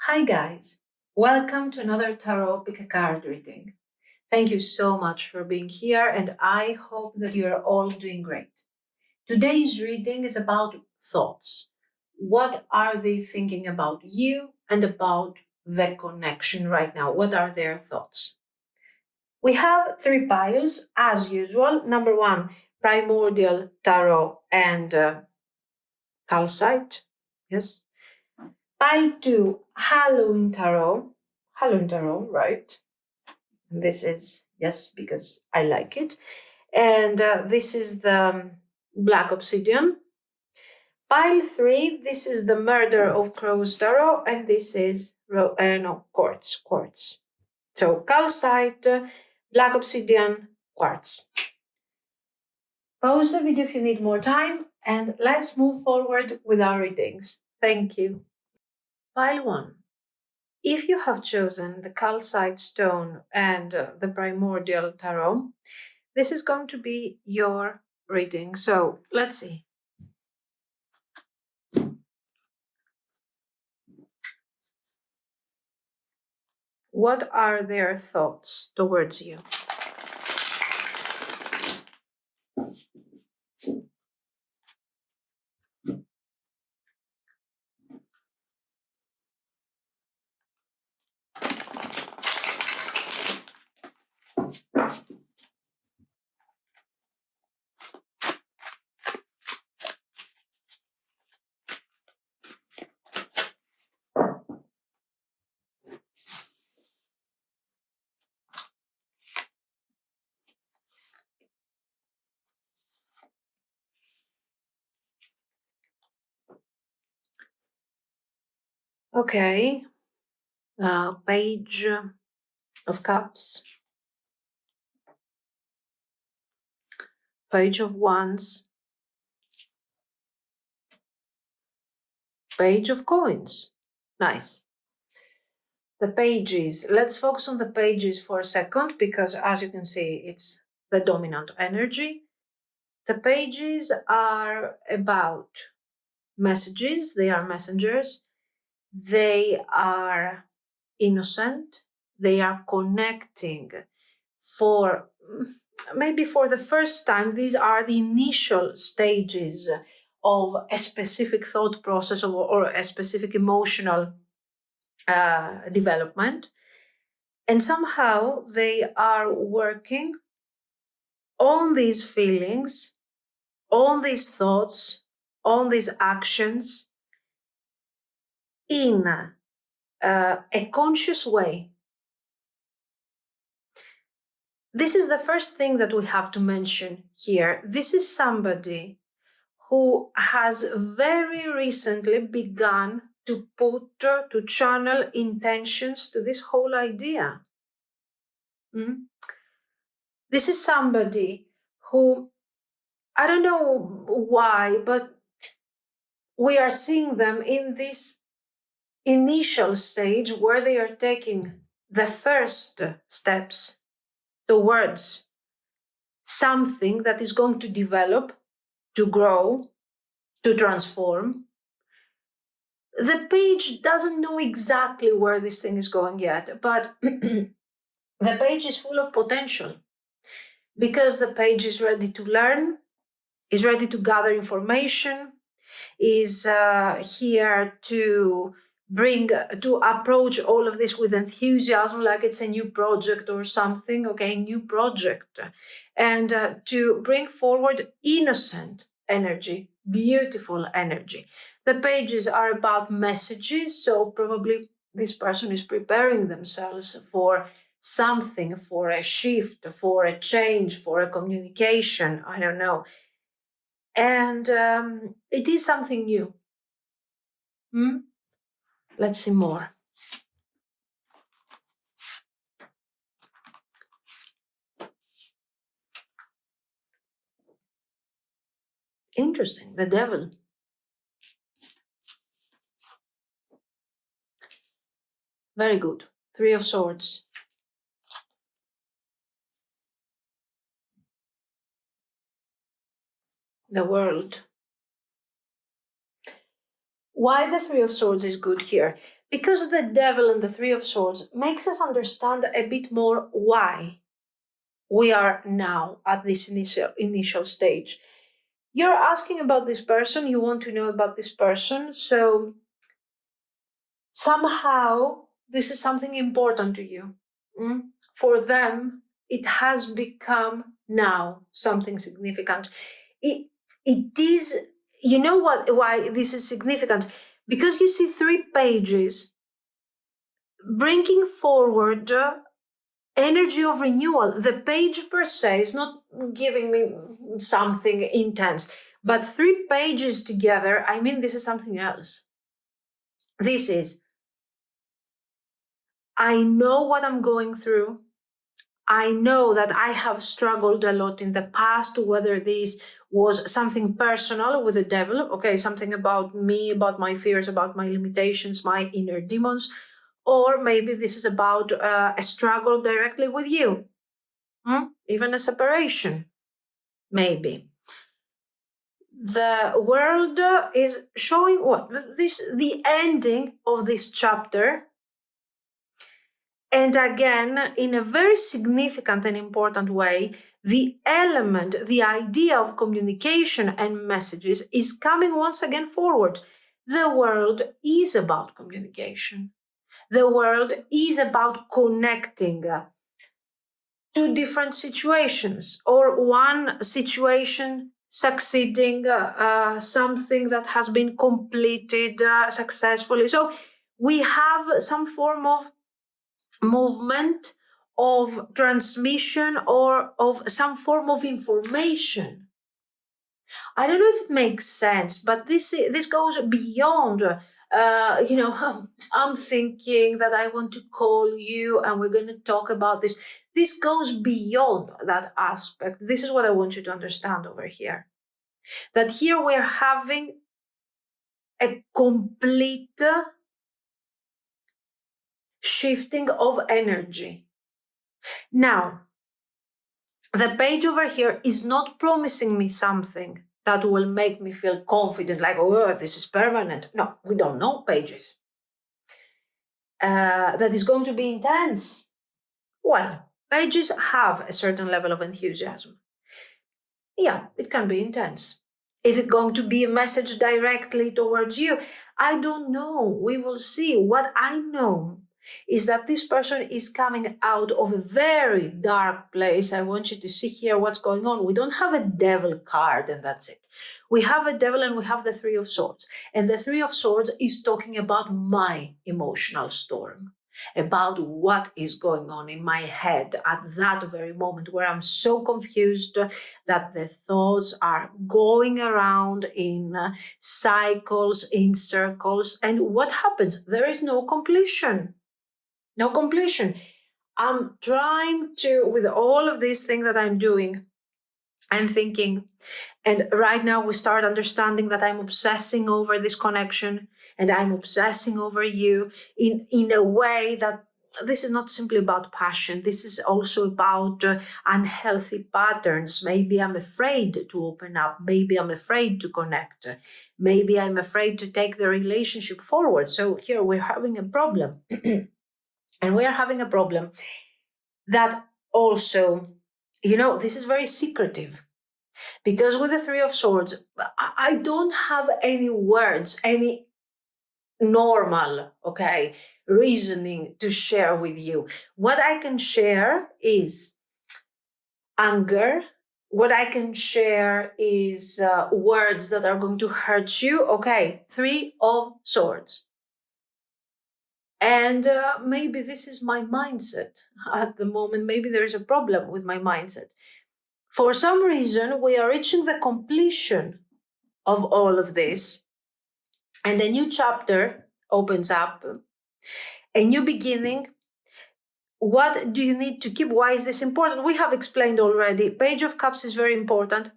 Hi guys, welcome to another tarot pick a card reading. Thank you so much for being here and I hope that you are all doing great. Today's reading is about thoughts. What are they thinking about you and about the connection right now? What are their thoughts? We have three piles as usual. Number one, Primordial Tarot and CALCITE. Yes. Pile 2, Halloween Tarot. Halloween Tarot, right? This is, yes, because I like it. And this is the Black Obsidian. Pile 3, this is the Murder of Crows Tarot. And this is, Quartz. So, Calcite, Black Obsidian, Quartz. Pause the video if you need more time. And let's move forward with our readings. Thank you. Pile 1. If you have chosen the calcite stone and the primordial tarot, this is going to be your reading. So let's see. What are their thoughts towards you? Okay. Page of Cups. Page of Wands. Page of Coins. Nice. The pages. Let's focus on the pages for a second because as you can see, it's the dominant energy. The pages are about messages. They are messengers. They are innocent. They are connecting maybe for the first time. These are the initial stages of a specific thought process or a specific emotional development. And somehow they are working on these feelings, on these thoughts, on these actions in a conscious way. This is the first thing that we have to mention here. This is somebody who has very recently begun to channel intentions to this whole idea. This is somebody who, I don't know why, but we are seeing them in this initial stage where they are taking the first steps towards something that is going to develop, to grow, to transform. The page doesn't know exactly where this thing is going yet, but the page is full of potential because the page is ready to learn, is ready to gather information, is here to approach all of this with enthusiasm, like it's a new project or something, okay, new project, and to bring forward innocent energy, beautiful energy. The pages are about messages, so probably this person is preparing themselves for something, for a shift, for a change, for a communication, I don't know. And it is something new. Let's see more. Interesting, the devil. Very good. 3 of Swords. The World. Why the 3 of Swords is good here? because the devil and the Three of Swords makes us understand a bit more why we are now at this initial stage. You're asking about this person, you want to know about this person, so somehow this is something important to you. For them, it has become now something significant. It is, you know what, why this is significant? Because you see 3 pages bringing forward energy of renewal. The page per se is not giving me something intense, but 3 pages together, I mean, this is something else. This is, I know what I'm going through. I know that I have struggled a lot in the past, whether this was something personal with the devil, okay, something about me, about my fears, about my limitations, my inner demons, or maybe this is about a struggle directly with you, even a separation, maybe. The world is showing what? The ending of this chapter. And again, in a very significant and important way, the element, the idea of communication and messages is coming once again forward. The world is about communication. The world is about connecting 2 different situations, or one situation succeeding, something that has been completed successfully. So we have some form of movement, of transmission, or of some form of information. I don't know if it makes sense, but this goes beyond. I'm thinking that I want to call you and we're going to talk about this. This goes beyond that aspect. This is what I want you to understand over here. That here we're having a complete shifting of energy. Now, the page over here is not promising me something that will make me feel confident, like, oh, this is permanent. No, we don't know pages. That is going to be intense. Well, pages have a certain level of enthusiasm. Yeah, it can be intense. Is it going to be a message directly towards you? I don't know. We will see. What I know is that this person is coming out of a very dark place. I want you to see here what's going on. We don't have a devil card and that's it. We have a devil and we have the Three of Swords. And the Three of Swords is talking about my emotional storm, about what is going on in my head at that very moment where I'm so confused that the thoughts are going around in cycles, in circles. And what happens? There is no completion. No completion. I'm trying to, with all of these things that I'm doing, I'm thinking, and right now we start understanding that I'm obsessing over this connection and I'm obsessing over you in a way that this is not simply about passion. This is also about unhealthy patterns. Maybe I'm afraid to open up. Maybe I'm afraid to connect. Maybe I'm afraid to take the relationship forward. So here we're having a problem. And we are having a problem that also, this is very secretive. Because with the Three of Swords, I don't have any words, any normal, reasoning to share with you. What I can share is anger. What I can share is words that are going to hurt you. Okay, Three of Swords. And maybe this is my mindset at the moment. Maybe there is a problem with my mindset. For some reason, we are reaching the completion of all of this. And a new chapter opens up, a new beginning. What do you need to keep? Why is this important? We have explained already. Page of Cups is very important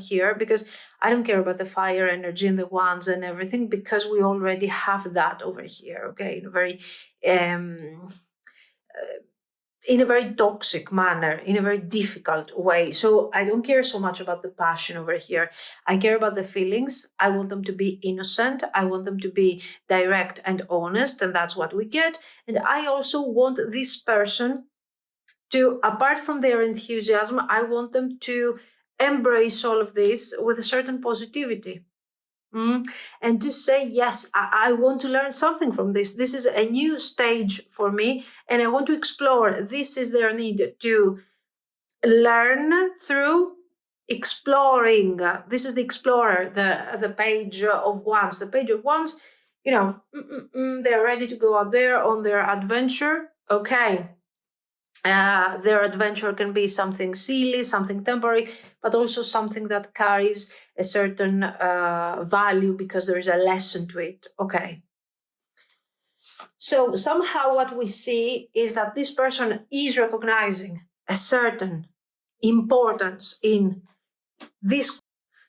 here, because I don't care about the fire energy and the wands and everything, because we already have that over here, okay? Very in a very toxic manner, in a very difficult way. So I don't care so much about the passion over here. I care about the feelings. I want them to be innocent. I want them to be direct and honest, and that's what we get. And I also want this person to, apart from their enthusiasm, I want them to embrace all of this with a certain positivity. And to say, yes, I want to learn something from this. This is a new stage for me, and I want to explore. This is their need to learn through exploring. This is the explorer, the page of wands. The page of wands, they're ready to go out there on their adventure. Okay. Their adventure can be something silly, something temporary, but also something that carries a certain value because there is a lesson to it. Okay. So somehow what we see is that this person is recognizing a certain importance in this.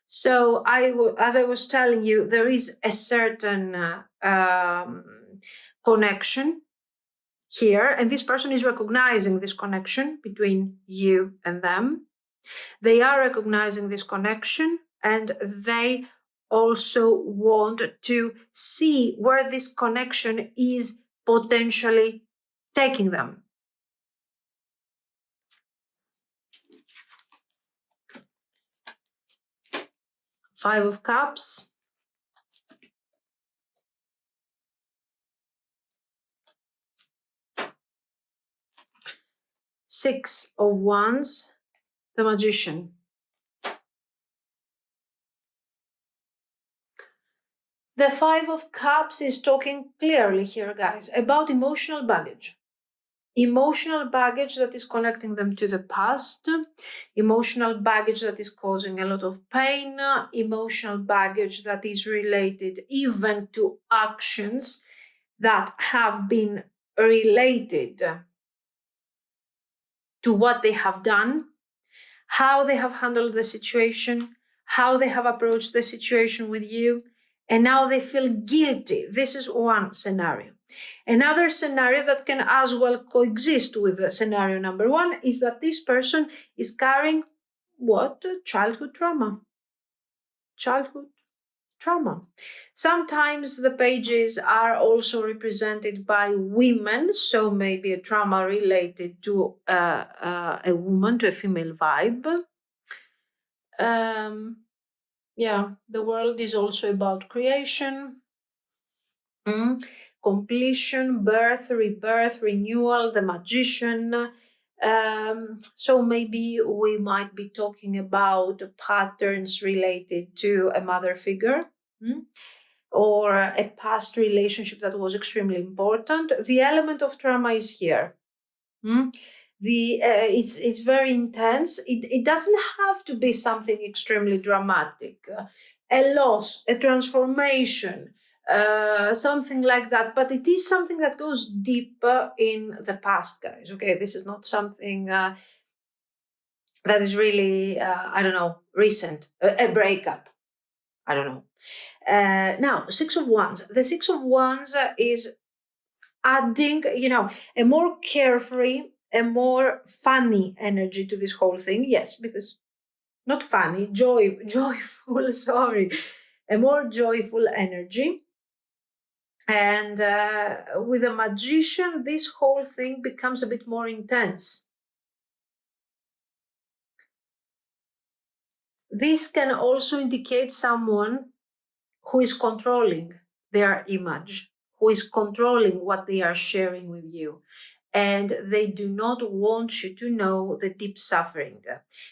So as I was telling you, there is a certain connection here, and this person is recognizing this connection between you and them. They are recognizing this connection, and they also want to see where this connection is potentially taking them. Five of Cups. Six of Wands. The Magician. The Five of Cups is talking clearly here, guys, about emotional baggage. Emotional baggage that is connecting them to the past, emotional baggage that is causing a lot of pain, emotional baggage that is related even to actions that have been related to what they have done, how they have handled the situation, how they have approached the situation with you, and now they feel guilty. This is one scenario. Another scenario that can as well coexist with the scenario number one is that this person is carrying what? Childhood trauma. Childhood trauma. Sometimes the pages are also represented by women, so maybe a trauma related to a woman, to a female vibe. The world is also about creation. Completion, birth, rebirth, renewal, the Magician. So maybe we might be talking about patterns related to a mother figure or a past relationship that was extremely important. The element of trauma is here. It's very intense. It doesn't have to be something extremely dramatic. A loss, a transformation, something like that, but it is something that goes deeper in the past, guys. Okay, this is not something that is really recent, a breakup. I don't know. Now, Six of Wands. The Six of Wands is adding, a more carefree, a more funny energy to this whole thing. Yes, because not funny, joyful, sorry, a more joyful energy. And with a Magician, this whole thing becomes a bit more intense. This can also indicate someone who is controlling their image, who is controlling what they are sharing with you. And they do not want you to know the deep suffering.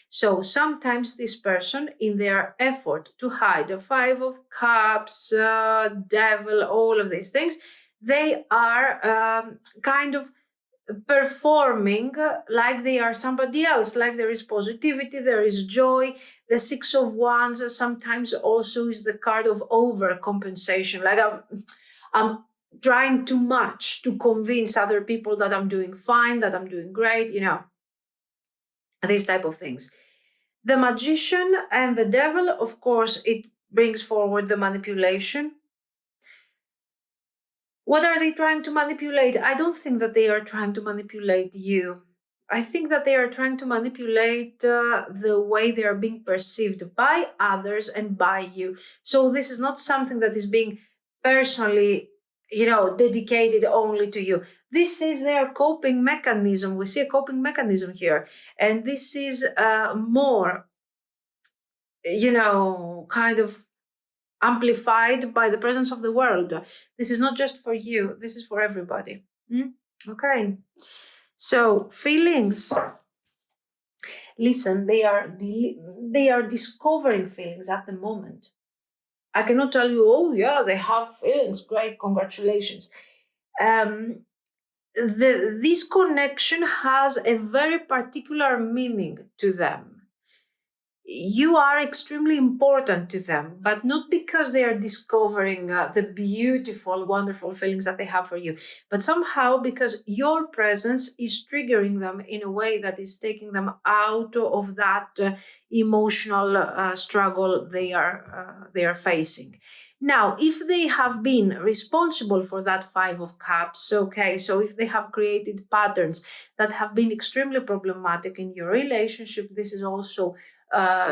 So sometimes this person, in their effort to hide the Five of Cups, Devil, all of these things, they are kind of performing like they are somebody else, like there is positivity, there is joy. The Six of Wands sometimes also is the card of overcompensation, like I'm trying too much to convince other people that I'm doing fine, that I'm doing great, these type of things. The Magician and the Devil, of course, it brings forward the manipulation. What are they trying to manipulate? I don't think that they are trying to manipulate you. I think that they are trying to manipulate the way they are being perceived by others and by you. So this is not something that is being personally, dedicated only to you. This is their coping mechanism. We see a coping mechanism here. And this is more, kind of amplified by the presence of the world. This is not just for you. This is for everybody. Okay. So feelings. Listen, they are discovering feelings at the moment. I cannot tell you, oh yeah, they have feelings. Great, congratulations. This connection has a very particular meaning to them. You are extremely important to them, but not because they are discovering the beautiful, wonderful feelings that they have for you, but somehow because your presence is triggering them in a way that is taking them out of that emotional struggle they are facing. Now, if they have been responsible for that Five of Cups, okay, so if they have created patterns that have been extremely problematic in your relationship, this is also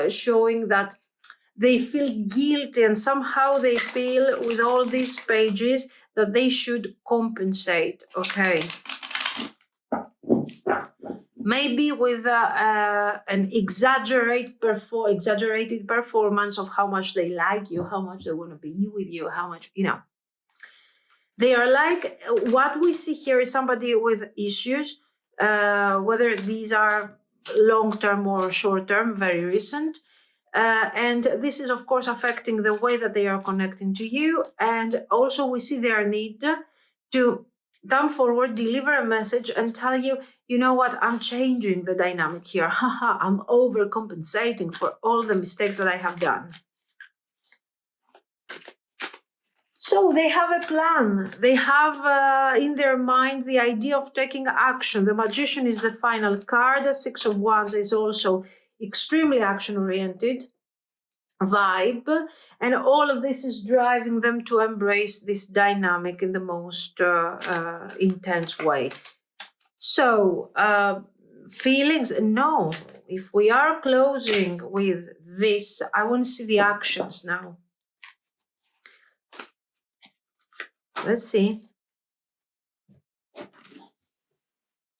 showing that they feel guilty, and somehow they feel with all these pages that they should compensate. Okay, maybe with an exaggerated performance of how much they like you, how much they want to be with you, how much they are like. What we see here is somebody with issues, whether these are long-term or short-term, very recent. And this is, of course, affecting the way that they are connecting to you. And also we see their need to come forward, deliver a message and tell you, you know what, I'm changing the dynamic here. Haha, I'm overcompensating for all the mistakes that I have done. So they have a plan. They have in their mind the idea of taking action. The Magician is the final card. The Six of Wands is also extremely action-oriented vibe. And all of this is driving them to embrace this dynamic in the most intense way. So feelings, no. If we are closing with this, I want to see the actions now. Let's see.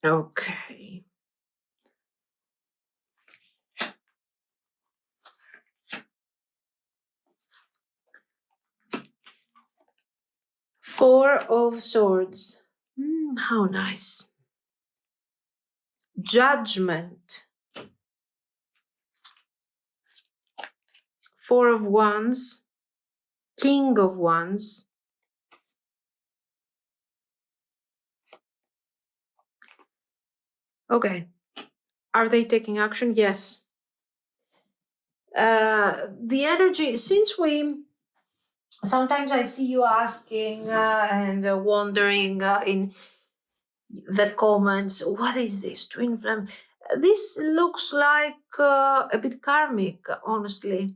Okay. Four of Swords. How nice. Judgment. Four of Wands. King of Wands. Okay. Are they taking action? Yes. The energy, since sometimes I see you asking and wondering in the comments, what is this twin flame? This looks like a bit karmic, honestly.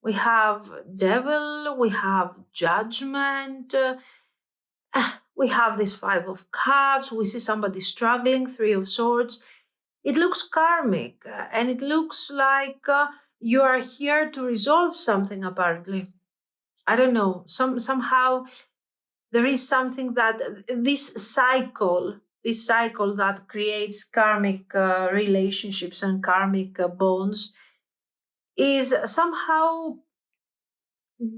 We have devil, we have judgment, we have this Five of Cups, we see somebody struggling, Three of Swords. It looks karmic, and it looks like you are here to resolve something, apparently. I don't know, somehow there is something that this cycle that creates karmic relationships and karmic bonds is somehow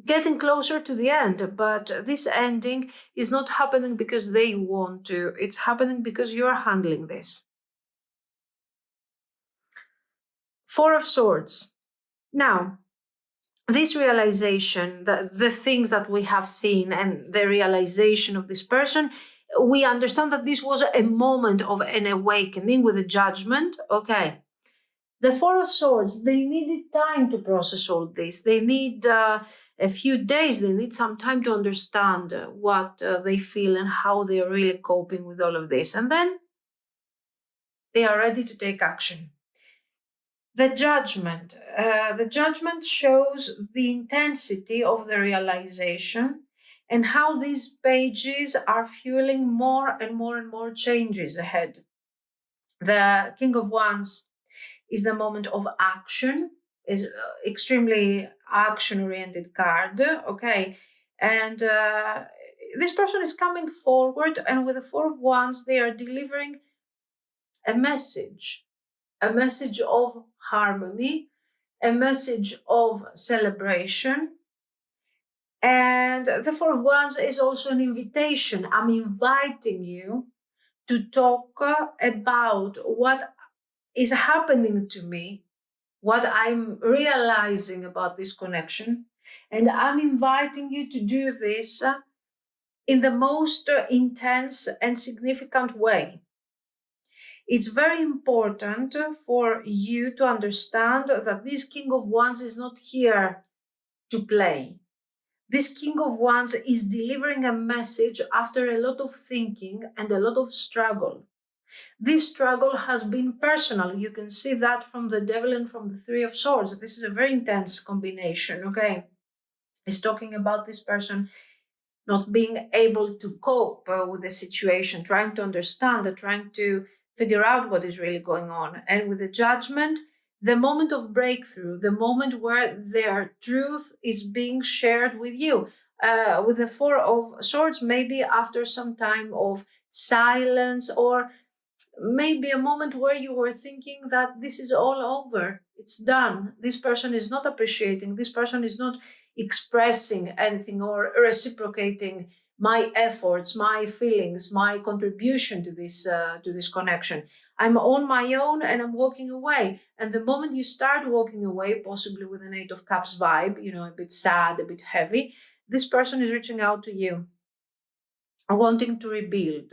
getting closer to the end, but this ending is not happening because they want to. It's happening because you're handling this. Four of Swords. Now, this realization, the things that we have seen and the realization of this person, we understand that this was a moment of an awakening with a judgment. Okay. The Four of Swords, they needed time to process all this. They need a few days. They need some time to understand what they feel and how they are really coping with all of this. And then they are ready to take action. The judgment shows the intensity of the realization and how these pages are fueling more and more and more changes ahead. The King of Wands is the moment of action, is extremely action-oriented card, okay? And this person is coming forward, and with the Four of Wands, they are delivering a message of harmony, a message of celebration. And the Four of Wands is also an invitation. I'm inviting you to talk about what is happening to me, what I'm realizing about this connection. And I'm inviting you to do this in the most intense and significant way. It's very important for you to understand that this King of Wands is not here to play. This King of Wands is delivering a message after a lot of thinking and a lot of struggle. This struggle has been personal. You can see that from the Devil and from the Three of Swords. This is a very intense combination, okay? It's talking about this person not being able to cope with the situation, trying to understand, trying to figure out what is really going on. And with the Judgment, the moment of breakthrough, the moment where their truth is being shared with you. With the Four of Swords, maybe after some time of silence, or maybe a moment where you were thinking that this is all over, it's done, this person is not appreciating, this person is not expressing anything or reciprocating my efforts, my feelings, my contribution to this connection. I'm on my own and I'm walking away. And the moment you start walking away, possibly with an Eight of Cups vibe, a bit sad, a bit heavy, this person is reaching out to you, wanting to rebuild.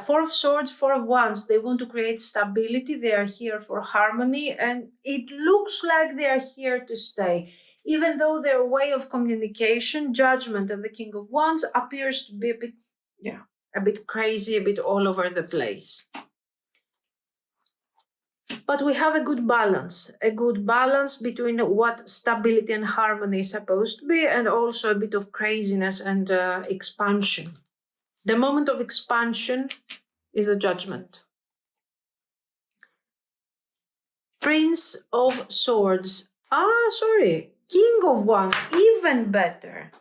Four of Swords, Four of Wands, they want to create stability. They are here for harmony, and it looks like they are here to stay. Even though their way of communication, Judgment, and the King of Wands appears to be a bit crazy, a bit all over the place. But we have a good balance between what stability and harmony is supposed to be, and also a bit of craziness and expansion. The moment of expansion is a Judgment. Prince of Swords. King of Wands, even better.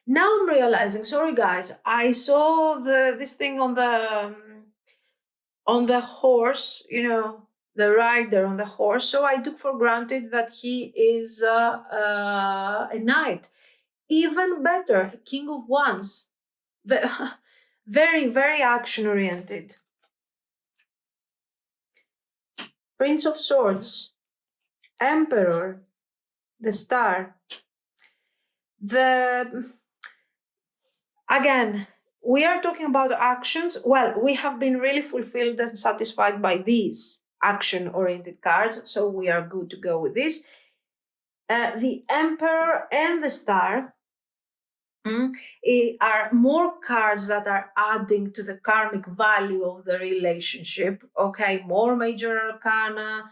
Now I'm realizing, sorry guys, I saw this thing on the horse, the rider on the horse. So I took for granted that he is a knight. Even better, King of Wands. Very, very action-oriented. Prince of Swords, Emperor, the Star. Again, we are talking about actions. Well, we have been really fulfilled and satisfied by these action-oriented cards, so we are good to go with this. The Emperor and the Star are more cards that are adding to the karmic value of the relationship. Okay, more major arcana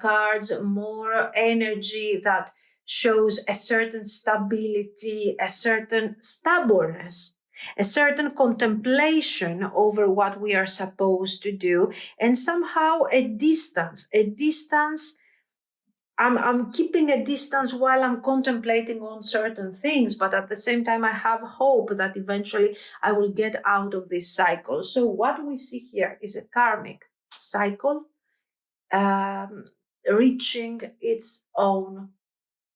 cards, more energy that shows a certain stability, a certain stubbornness, a certain contemplation over what we are supposed to do, and somehow a distance. I'm keeping a distance while I'm contemplating on certain things, but at the same time, I have hope that eventually I will get out of this cycle. So what we see here is a karmic cycle reaching its own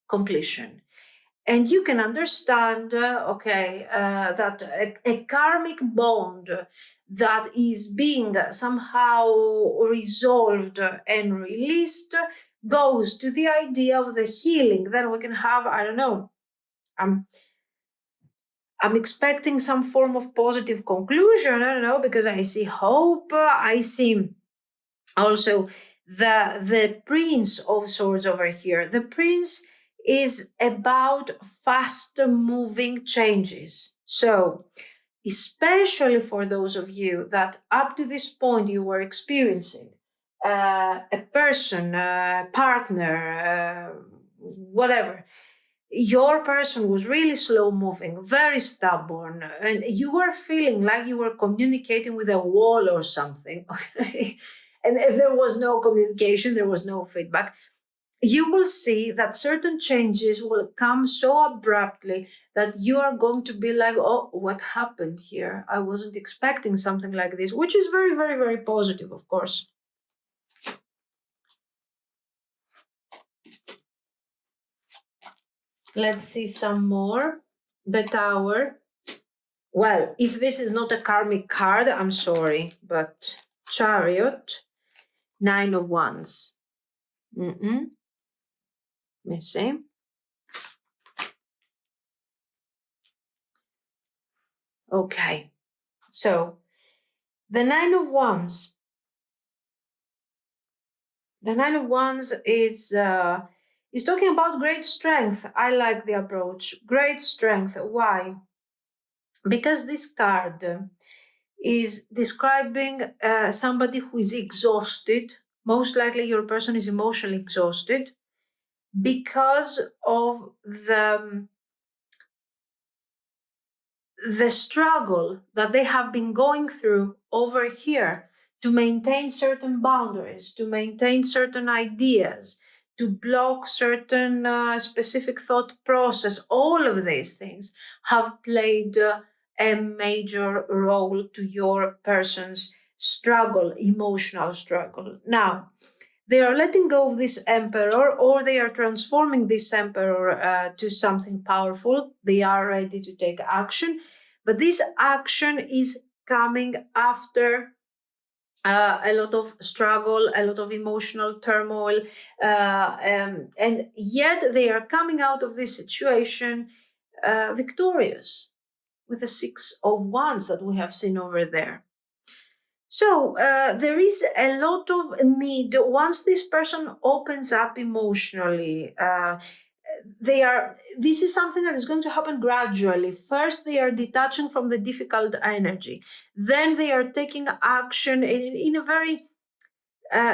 completion. And you can understand, that a karmic bond that is being somehow resolved and released goes to the idea of the healing. Then we can have, I don't know, I'm expecting some form of positive conclusion, I don't know, because I see hope, I see also the Prince of Swords over here. The Prince is about fast moving changes. So, especially for those of you that up to this point you were experiencing a person, a partner, whatever, your person was really slow moving, very stubborn, and you were feeling like you were communicating with a wall or something. Okay? And if there was no communication, there was no feedback, you will see that certain changes will come so abruptly that you are going to be like, oh, what happened here? I wasn't expecting something like this, which is very, very, very positive, of course. Let's see some more. The Tower. Well, if this is not a karmic card, I'm sorry, but Chariot, 9 of Wands. Missing. Okay, so the 9 of Wands. The 9 of Wands is talking about great strength. I like the approach. Great strength. Why? Because this card is describing somebody who is exhausted. Most likely your person is emotionally exhausted because of the struggle that they have been going through over here to maintain certain boundaries, to maintain certain ideas, to block certain specific thought process. All of these things have played a major role to your person's struggle, emotional struggle. Now, they are letting go of this emperor, or they are transforming this emperor to something powerful. They are ready to take action, but this action is coming after a lot of struggle, a lot of emotional turmoil, and yet they are coming out of this situation victorious with the 6 of Wands that we have seen over there. So there is a lot of need once this person opens up emotionally. This is something that is going to happen gradually. First, they are detaching from the difficult energy. Then they are taking action in a very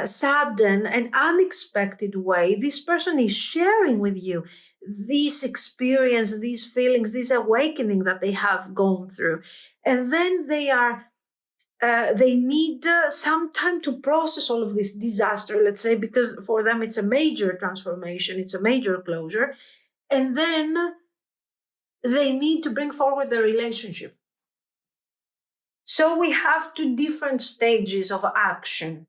sudden and unexpected way. This person is sharing with you this experience, these feelings, this awakening that they have gone through. And then they need some time to process all of this disaster, let's say, because for them it's a major transformation, it's a major closure. And then they need to bring forward the relationship. So we have 2 different stages of action.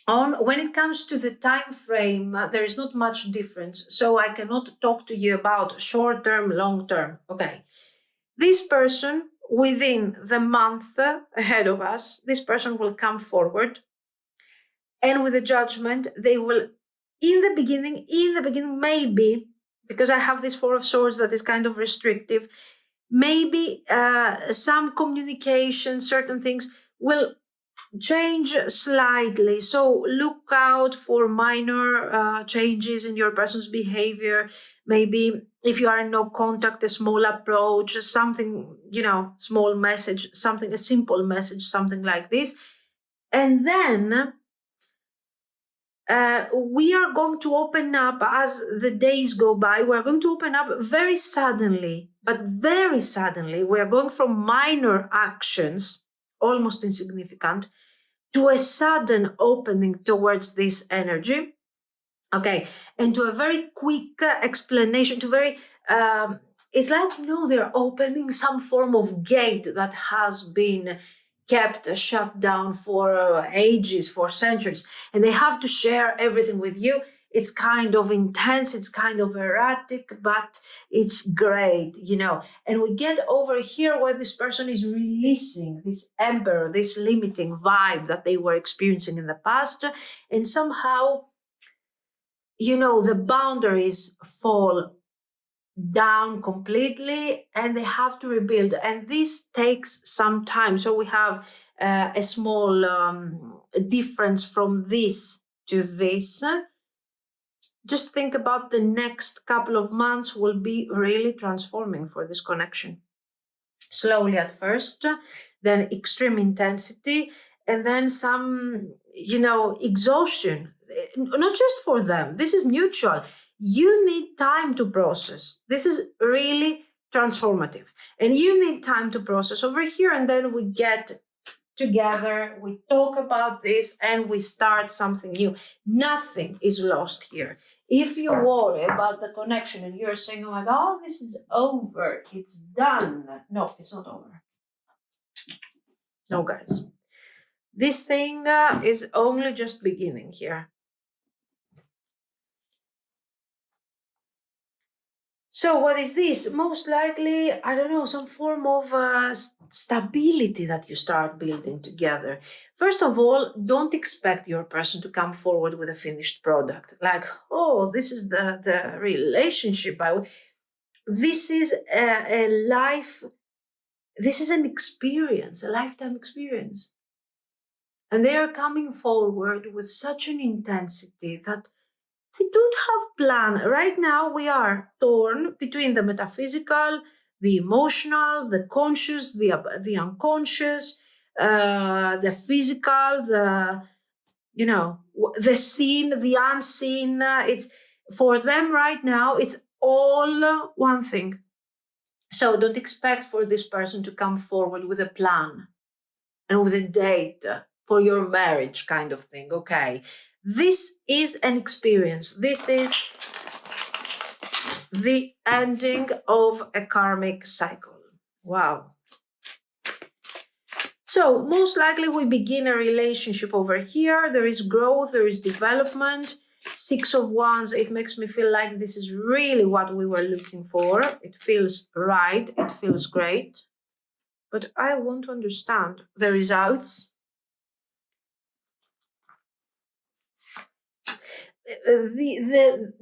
When it comes to the time frame, there is not much difference. So I cannot talk to you about short term, long term. Okay. This person, within the month ahead of us, this person will come forward, and with the Judgment, they will, in the beginning, maybe, because I have this 4 of Swords that is kind of restrictive, maybe some communication, certain things will change slightly. So look out for minor changes in your person's behavior. Maybe if you are in no contact, a small approach, something, small message, a simple message, something like this. And then we are going to open up as the days go by. We're going to open up very suddenly, but very suddenly. We're going from minor actions, almost insignificant, to a sudden opening towards this energy. Okay, and to a very quick explanation, to very, it's like, they're opening some form of gate that has been kept shut down for ages, for centuries, and they have to share everything with you. It's kind of intense, it's kind of erratic, but it's great, And we get over here where this person is releasing this emperor, this limiting vibe that they were experiencing in the past, and somehow, the boundaries fall down completely and they have to rebuild. And this takes some time. So we have a small difference from this to this. Just think about the next couple of months will be really transforming for this connection. Slowly at first, then extreme intensity, and then some, exhaustion. Not just for them. This is mutual. You need time to process. This is really transformative. And you need time to process over here. And then we get together, we talk about this, and we start something new. Nothing is lost here. If you worry about the connection and you're saying, oh my God, this is over, it's done. No, it's not over. No, guys. This thing is only just beginning here. So what is this? Most likely, I don't know, some form of stability that you start building together. First of all, don't expect your person to come forward with a finished product. Like, oh, this is the relationship. This is a life, this is an experience, a lifetime experience. And they are coming forward with such an intensity that they don't have plan. Right now, we are torn between the metaphysical, the emotional, the conscious, the unconscious, the physical, the seen, the unseen. It's for them right now. It's all one thing. So don't expect for this person to come forward with a plan and with a date for your marriage kind of thing. Okay. This is an experience. This is the ending of a karmic cycle. Wow. So most likely we begin a relationship over here. There is growth, there is development. 6 of Wands, it makes me feel like this is really what we were looking for. It feels right, it feels great. But I want to understand the results.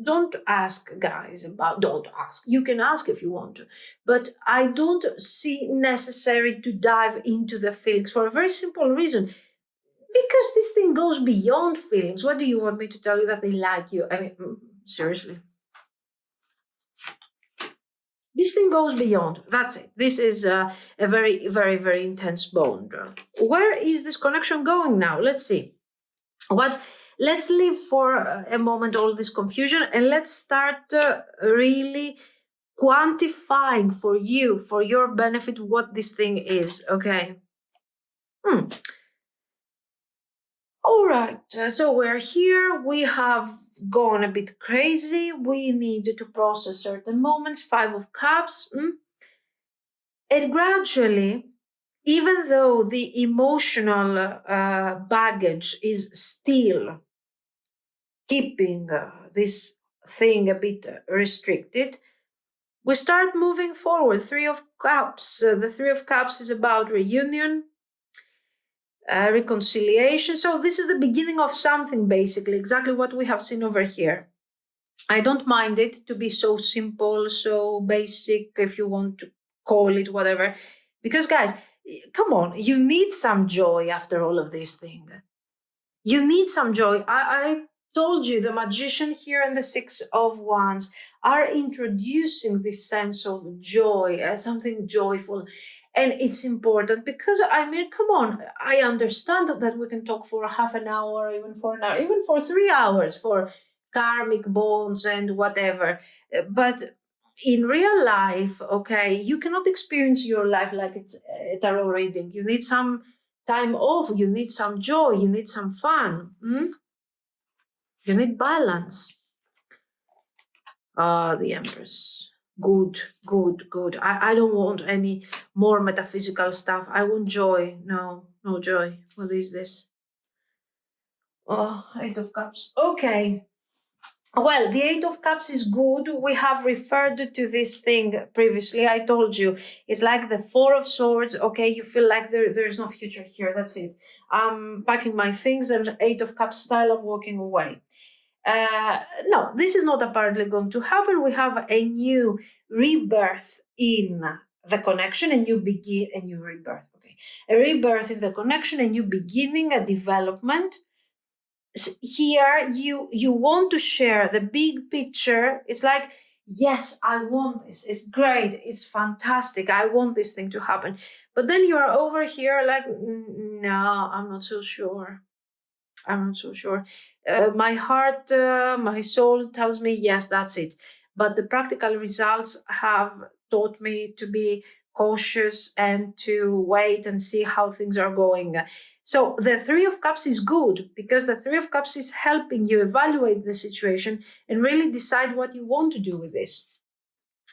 Don't ask, guys, don't ask. You can ask if you want to, but I don't see necessary to dive into the feelings for a very simple reason, because this thing goes beyond feelings. What do you want me to tell you, that they like you? I mean, seriously, this thing goes beyond. That's it. This is a very, very, very intense bond. Where is this connection going now? Let's see. Let's leave for a moment all this confusion, and let's start really quantifying for you, for your benefit, what this thing is, okay? All right, so we're here. We have gone a bit crazy. We needed to process certain moments, 5 of Cups. And gradually, even though the emotional baggage is still keeping this thing a bit restricted, we start moving forward. 3 of Cups. The 3 of Cups is about reunion, reconciliation. So this is the beginning of something, basically, exactly what we have seen over here. I don't mind it to be so simple, so basic, if you want to call it whatever. Because, guys, come on, you need some joy after all of these things. You need some joy. I told you, the Magician here and the 6 of Wands are introducing this sense of joy, something joyful. And it's important because, I mean, come on, I understand that we can talk for half an hour, even for an hour, even for 3 hours for karmic bonds and whatever. But in real life, okay, you cannot experience your life like it's a tarot reading. You need some time off, you need some joy, you need some fun. You need balance. The Empress. Good, good, good. I don't want any more metaphysical stuff. I want joy. No joy. What is this? Oh, 8 of Cups. Okay. Well, the 8 of Cups is good. We have referred to this thing previously. I told you, it's like the 4 of Swords. Okay, you feel like there's no future here. That's it. I'm packing my things, and 8 of Cups style of walking away. No, this is not apparently going to happen. We have a new rebirth in the connection, a new rebirth. Okay, a rebirth in the connection, a new beginning, a development. Here, you want to share the big picture. It's like, yes, I want this. It's great. It's fantastic. I want this thing to happen. But then you are over here like, no, I'm not so sure. I'm not so sure. My heart, my soul tells me, yes, that's it. But the practical results have taught me to be cautious and to wait and see how things are going. So the Three of Cups is good because the Three of Cups is helping you evaluate the situation and really decide what you want to do with this.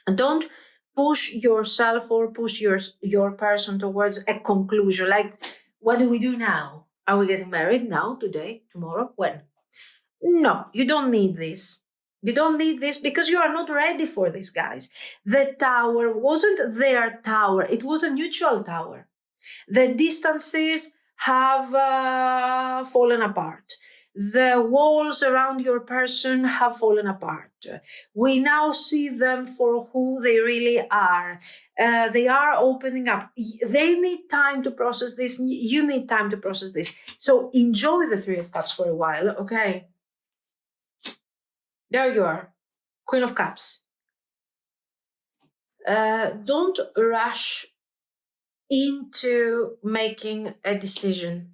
And don't push yourself or push your person towards a conclusion. Like, what do we do now? Are we getting married now, today, tomorrow? When? No, you don't need this. You don't need this because you are not ready for this, guys. The tower wasn't their tower, it was a neutral tower. The distances have fallen apart. The walls around your person have fallen apart. We now see them for who they really are. They are opening up. They need time to process this. You need time to process this. So enjoy the Three of Cups for a while, okay? There you are, Queen of Cups. Don't rush into making a decision.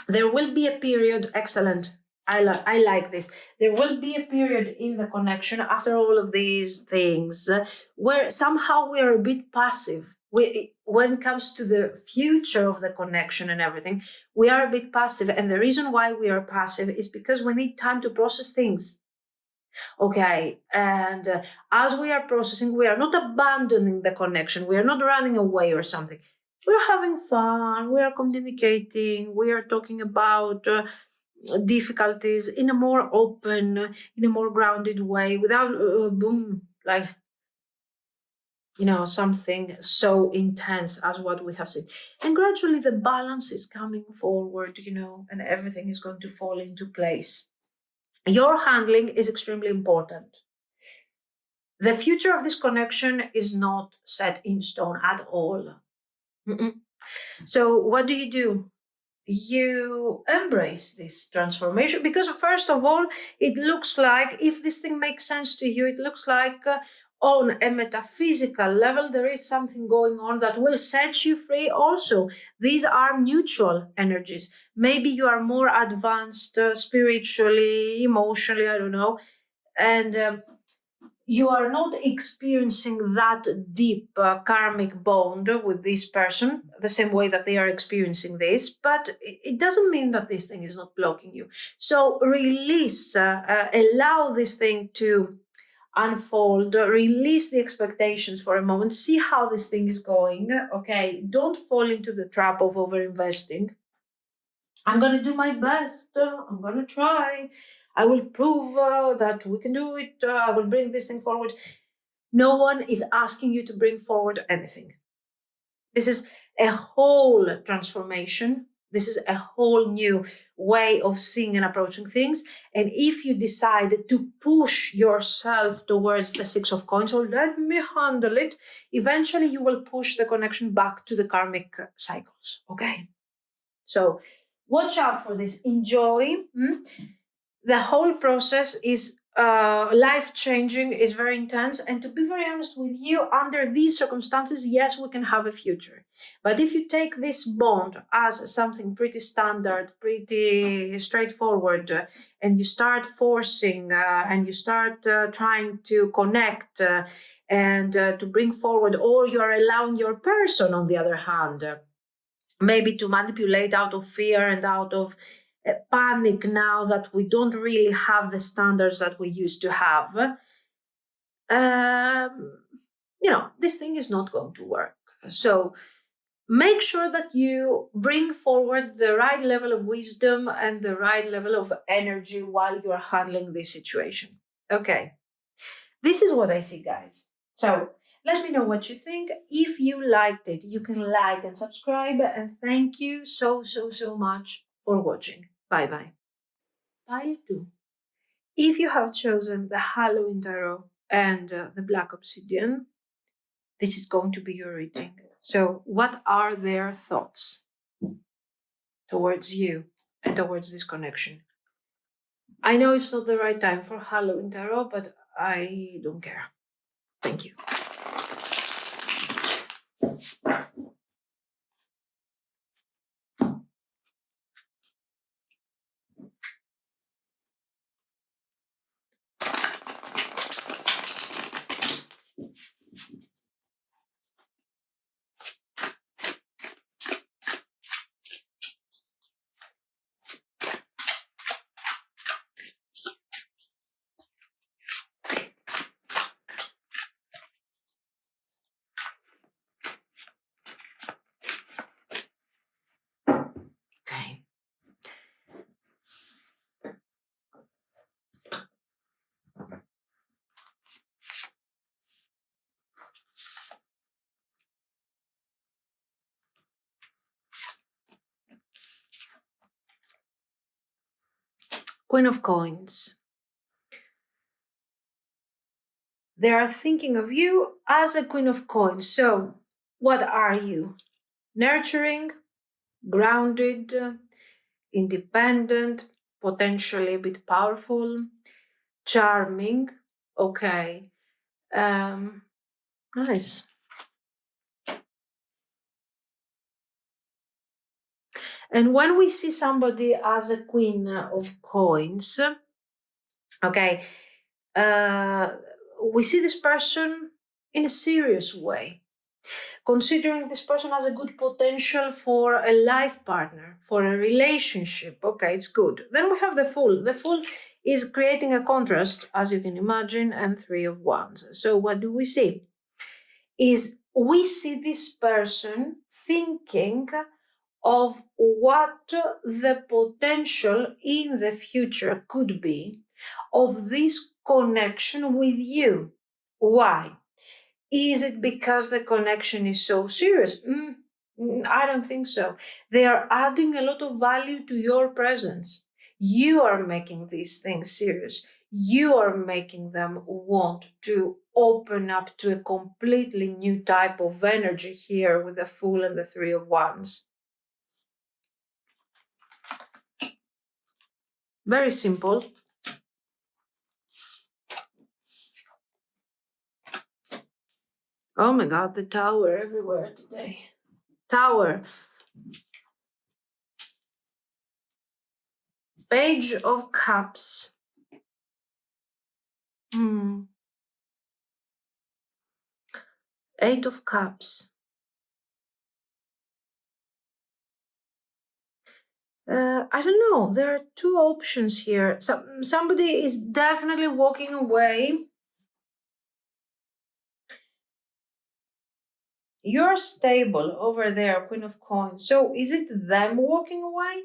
There will be a period, excellent. I like this. There will be a period in the connection after all of these things where somehow we are a bit passive. When it comes to the future of the connection and everything, we are a bit passive. And the reason why we are passive is because we need time to process things. Okay, and as we are processing, we are not abandoning the connection, we are not running away or something. We're having fun, we are communicating, we are talking about difficulties in a more open, in a more grounded way, without boom, like, something so intense as what we have seen. And gradually the balance is coming forward, and everything is going to fall into place. Your handling is extremely important. The future of this connection is not set in stone at all. Mm-mm. So, what do? You embrace this transformation because, first of all, it looks like, if this thing makes sense to you, it looks like on a metaphysical level, there is something going on that will set you free also. These are neutral energies. Maybe you are more advanced spiritually, emotionally, I don't know. And you are not experiencing that deep karmic bond with this person the same way that they are experiencing this, but it doesn't mean that this thing is not blocking you. So release, allow this thing to unfold, release the expectations for a moment, see how this thing is going. Okay, don't fall into the trap of overinvesting. I'm going to do my best. I'm going to try. I will prove that we can do it. I will bring this thing forward. No one is asking you to bring forward anything. This is a whole transformation. This is a whole new way of seeing and approaching things. And if you decide to push yourself towards the Six of Coins, or let me handle it, eventually you will push the connection back to the karmic cycles. Okay? So watch out for this. Enjoy. The whole process is life-changing, is very intense. And to be very honest with you, under these circumstances, yes, we can have a future. But if you take this bond as something pretty standard, pretty straightforward, and you start forcing and you start trying to connect and to bring forward, or you're allowing your person, on the other hand, maybe to manipulate out of fear and out of panic now that we don't really have the standards that we used to have, this thing is not going to work. So make sure that you bring forward the right level of wisdom and the right level of energy while you're handling this situation. Okay, this is what I see, guys. So let me know what you think. If you liked it, you can like and subscribe. And thank you so much for watching. Bye-bye. Bye too. If you have chosen the Halloween Tarot and the Black Obsidian, this is going to be your reading. So what are their thoughts towards you and towards this connection? I know it's not the right time for Halloween Tarot, but I don't care. Thank you. Queen of Coins. They are thinking of you as a Queen of Coins. So, what are you? Nurturing, grounded, independent, potentially a bit powerful, charming. Okay. Nice. And when we see somebody as a Queen of Coins, okay, we see this person in a serious way, considering this person has a good potential for a life partner, for a relationship. Okay, it's good. Then we have the Fool. The Fool is creating a contrast, as you can imagine, and Three of Wands. So what do we see? Is we see this person thinking of what the potential in the future could be of this connection with you. Why? Is it because the connection is so serious? I don't think so. They are adding a lot of value to your presence. You are making these things serious. You are making them want to open up to a completely new type of energy here with the Fool and the Three of Wands. Very simple. Oh my God, the Tower everywhere today. Tower. Page of Cups. Eight of Cups. I don't know. There are two options here. Somebody is definitely walking away. You're stable over there, Queen of Coins. So is it them walking away?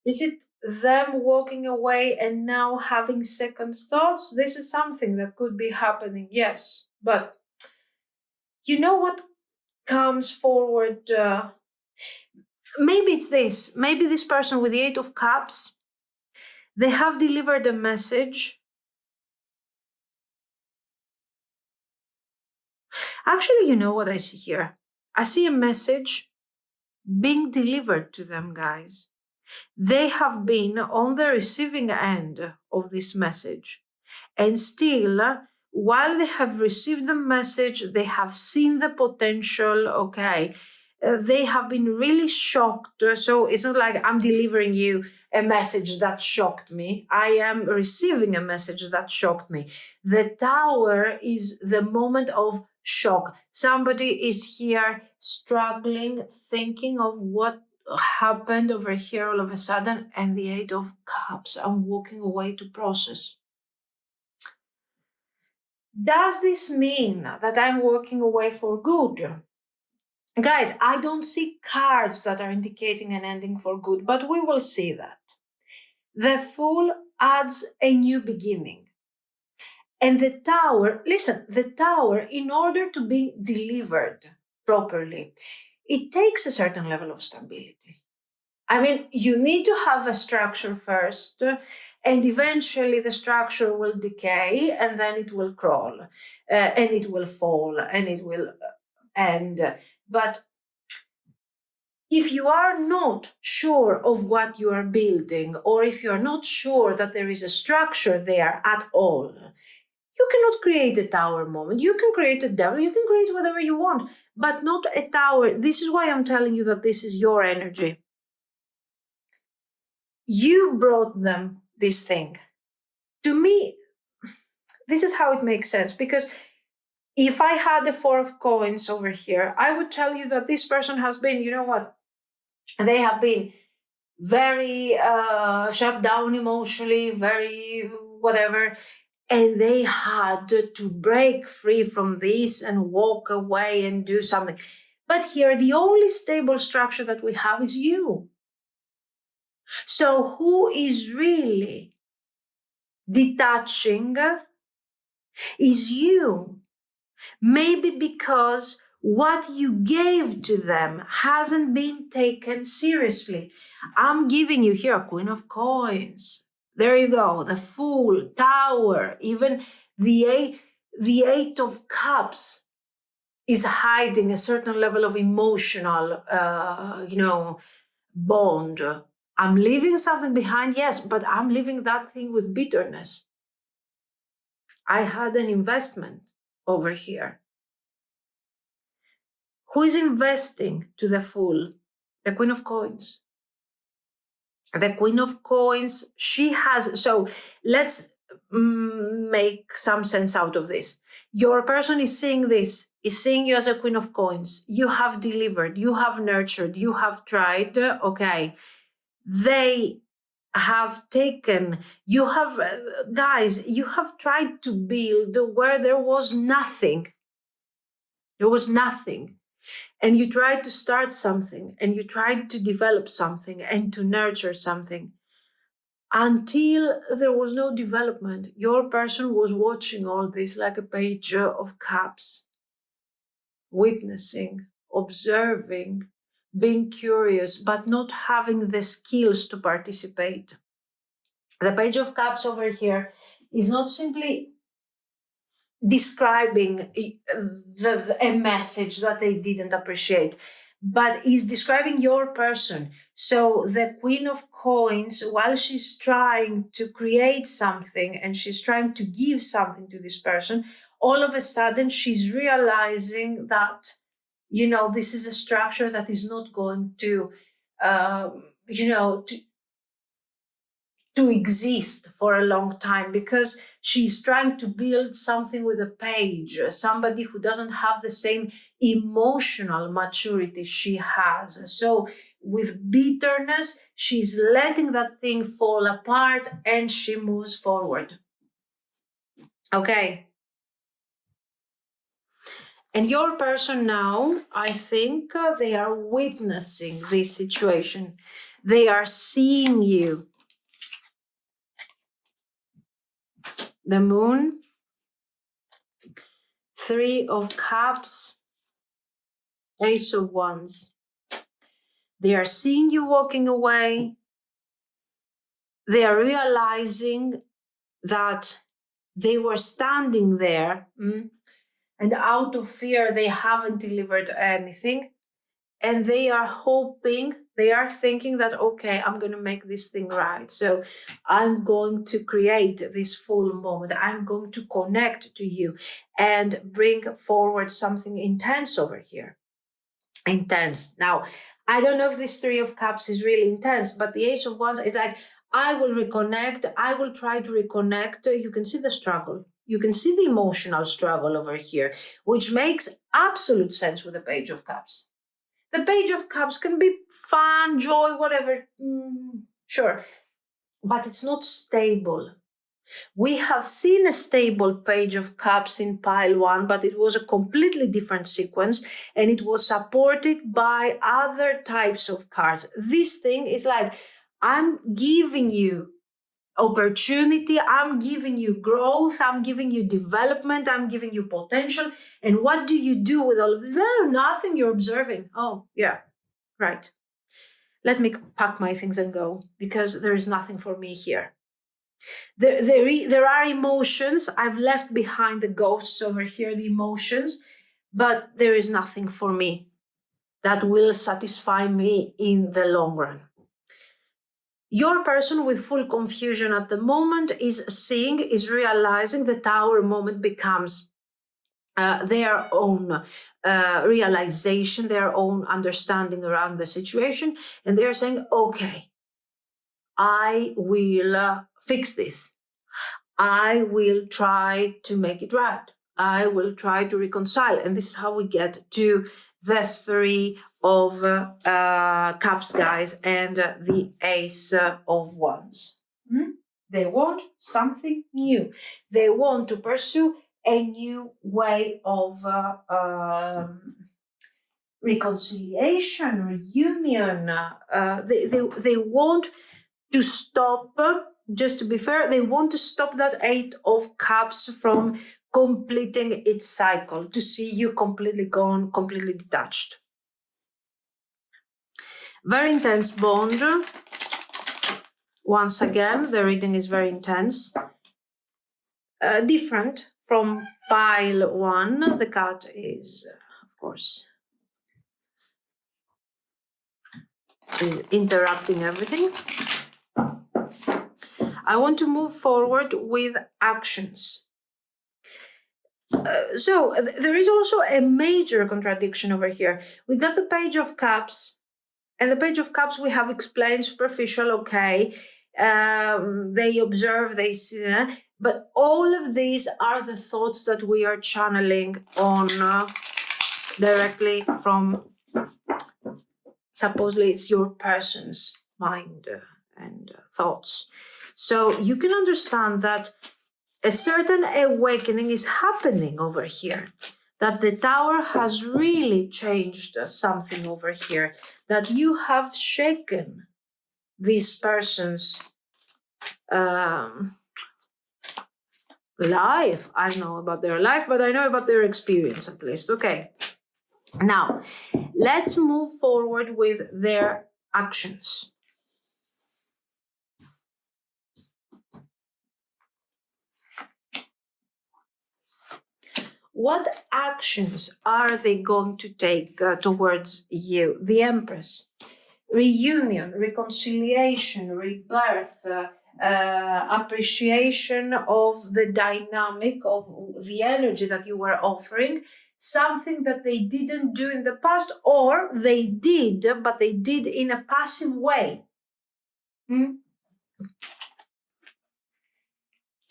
Is it them walking away and now having second thoughts? This is something that could be happening, yes. But you know what comes forward? Maybe it's this. Maybe this person with the Eight of Cups, they have delivered a message. Actually, you know what I see here? I see a message being delivered to them, guys. They have been on the receiving end of this message. And still, while they have received the message, they have seen the potential, okay, they have been really shocked. So it's not like I'm delivering you a message that shocked me. I am receiving a message that shocked me. The Tower is the moment of shock. Somebody is here struggling, thinking of what happened over here all of a sudden, and the Eight of Cups. I'm walking away to process. Does this mean that I'm walking away for good? Guys, I don't see cards that are indicating an ending for good, but we will see that. The Fool adds a new beginning. And the Tower, listen, the Tower, in order to be delivered properly, it takes a certain level of stability. I mean, you need to have a structure first, and eventually the structure will decay, and then it will crawl, and it will fall, and it will end. But if you are not sure of what you are building, or if you are not sure that there is a structure there at all, you cannot create a tower moment. You can create a devil, you can create whatever you want, but not a tower. This is why I'm telling you that this is your energy. You brought them this thing. To me, this is how it makes sense, because if I had the Four of Coins over here, I would tell you that this person has been, you know what, they have been very shut down emotionally, very whatever, and they had to break free from this and walk away and do something. But here, the only stable structure that we have is you. So who is really detaching is you. Maybe because What you gave to them hasn't been taken seriously. I'm giving you here a Queen of Coins. There you go, the Fool, Tower, even the Eight of Cups is hiding a certain level of emotional, bond. I'm leaving something behind, yes, but I'm leaving that thing with bitterness. I had an investment over here. Who is investing to the Fool? The Queen of Coins. The Queen of Coins, she has, so let's make some sense out of this. Your person is seeing this, is seeing you as a Queen of Coins. You have delivered, you have nurtured, you have tried, okay. They have taken, you have, guys, you have tried to build where there was nothing. There was nothing. And you tried to start something, and you tried to develop something and to nurture something. Until there was no development, your person was watching all this like a Page of Cups, witnessing, observing, being curious, but not having the skills to participate. The Page of Cups over here is not simply describing a message that they didn't appreciate, but is describing your person. So the Queen of Coins, while she's trying to create something and she's trying to give something to this person, all of a sudden she's realizing that, this is a structure that is not going to, to exist for a long time, because she's trying to build something with a page, somebody who doesn't have the same emotional maturity she has. So with bitterness, she's letting that thing fall apart and she moves forward. Okay. And your person now, I think they are witnessing this situation. They are seeing you. The Moon, Three of Cups, Ace of Wands. They are seeing you walking away. They are realizing that they were standing there and out of fear, they haven't delivered anything. And they are hoping, they are thinking that, okay, I'm going to make this thing right. So I'm going to create this full moment. I'm going to connect to you and bring forward something intense over here. Intense. Now, I don't know if this Three of Cups is really intense, but the Ace of Wands is like, I will reconnect. I will try to reconnect. You can see the struggle. You can see the emotional struggle over here, which makes absolute sense with the Page of Cups. The Page of Cups can be fun, joy, whatever, sure, but it's not stable. We have seen a stable Page of Cups in pile 1, but it was a completely different sequence and it was supported by other types of cards. This thing is like, I'm giving you opportunity, I'm giving you growth, I'm giving you development, I'm giving you potential. And what do you do with all of this? Well, nothing, you're observing. Oh, yeah, right. Let me pack my things and go, because there is nothing for me here. There are emotions. I've left behind the ghosts over here, the emotions, but there is nothing for me that will satisfy me in the long run. Your person with full confusion at the moment is realizing the Tower moment becomes their own realization, their own understanding around the situation. And they're saying, okay, I will fix this. I will try to make it right. I will try to reconcile. And this is how we get to the Three of Cups, guys, and the Ace of Wands. They want something new. They want to pursue a new way of reconciliation, reunion. They want to stop, just to be fair, they want to stop that Eight of Cups from completing its cycle, to see you completely gone, completely detached. Very intense bond. Once again, the reading is very intense. Different from pile 1. The cat is, of course, is interrupting everything. I want to move forward with actions. So there is also a major contradiction over here. We got the Page of Cups, and the Page of Cups we have explained, superficial, okay. They observe, they see, but all of these are the thoughts that we are channeling on directly from, supposedly it's your person's mind and thoughts. So you can understand that a certain awakening is happening over here, that the Tower has really changed something over here, that you have shaken this person's life. I know about their life, but I know about their experience at least. Okay. Now, let's move forward with their actions. What actions are they going to take towards you? The Empress. Reunion, reconciliation, rebirth, appreciation of the dynamic of the energy that you were offering, something that they didn't do in the past, or they did, but they did in a passive way.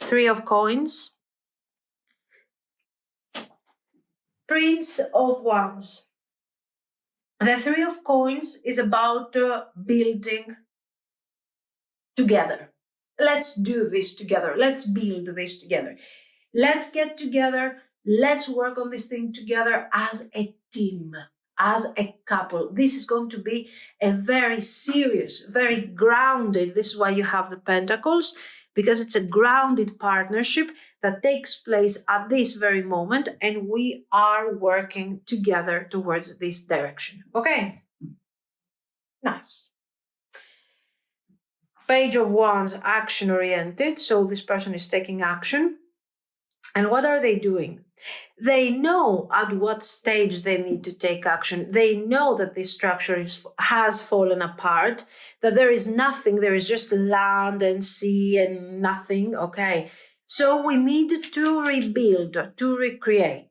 Three of Coins. Prince of Wands. The Three of Coins is about building together. Let's do this together. Let's build this together. Let's get together. Let's work on this thing together as a team, as a couple. This is going to be a very serious, very grounded, this is why you have the Pentacles, because it's a grounded partnership that takes place at this very moment, and we are working together towards this direction. Okay? Nice. Page of Wands, action-oriented, so this person is taking action. And what are they doing? They know at what stage they need to take action. They know that this structure has fallen apart, that there is nothing, there is just land and sea and nothing, okay? So we need to rebuild, to recreate.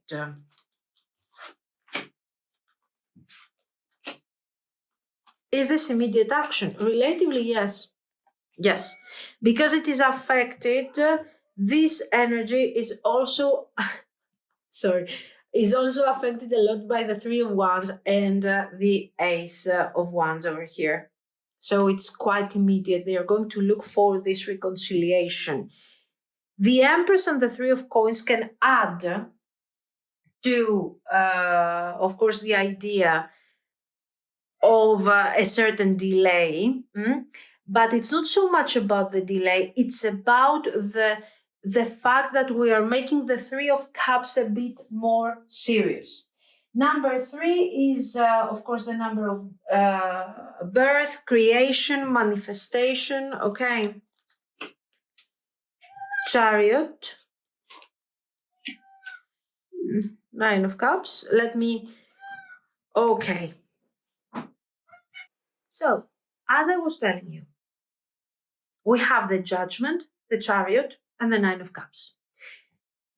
Is this immediate action? Relatively, yes. Yes, because it is affected, this energy is also, is also affected a lot by the Three of Wands and the Ace of Wands over here. So it's quite immediate. They are going to look for this reconciliation. The Empress and the Three of Coins can add to, of course, the idea of a certain delay. But it's not so much about the delay, it's about the fact that we are making the Three of Cups a bit more serious. Number 3 is, of course, the number of birth, creation, manifestation, okay? Chariot. Nine of Cups. Okay. So, as I was telling you, we have the Judgment, the Chariot, and the Nine of Cups.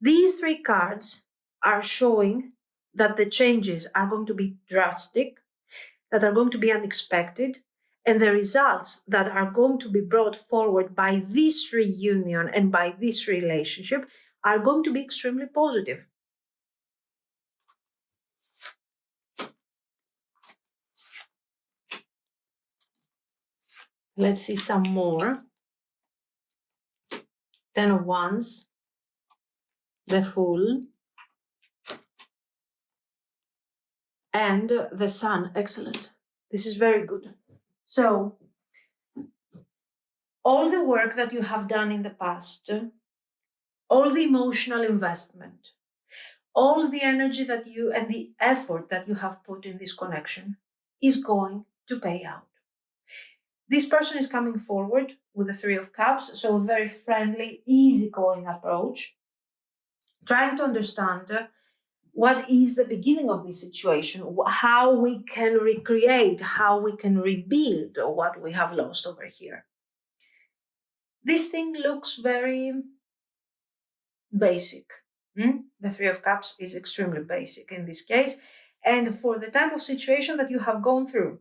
These 3 cards are showing that the changes are going to be drastic, that are going to be unexpected, and the results that are going to be brought forward by this reunion and by this relationship are going to be extremely positive. Let's see some more. 10 of Wands, the Fool, and the Sun. Excellent. This is very good. So, all the work that you have done in the past all the emotional investment, all the energy that you and the effort that you have put in this connection is going to pay out. This person is coming forward with the Three of Cups, so a very friendly, easygoing approach, trying to understand what is the beginning of this situation, how we can recreate, how we can rebuild what we have lost over here. This thing looks very basic. The Three of Cups is extremely basic in this case, and for the type of situation that you have gone through.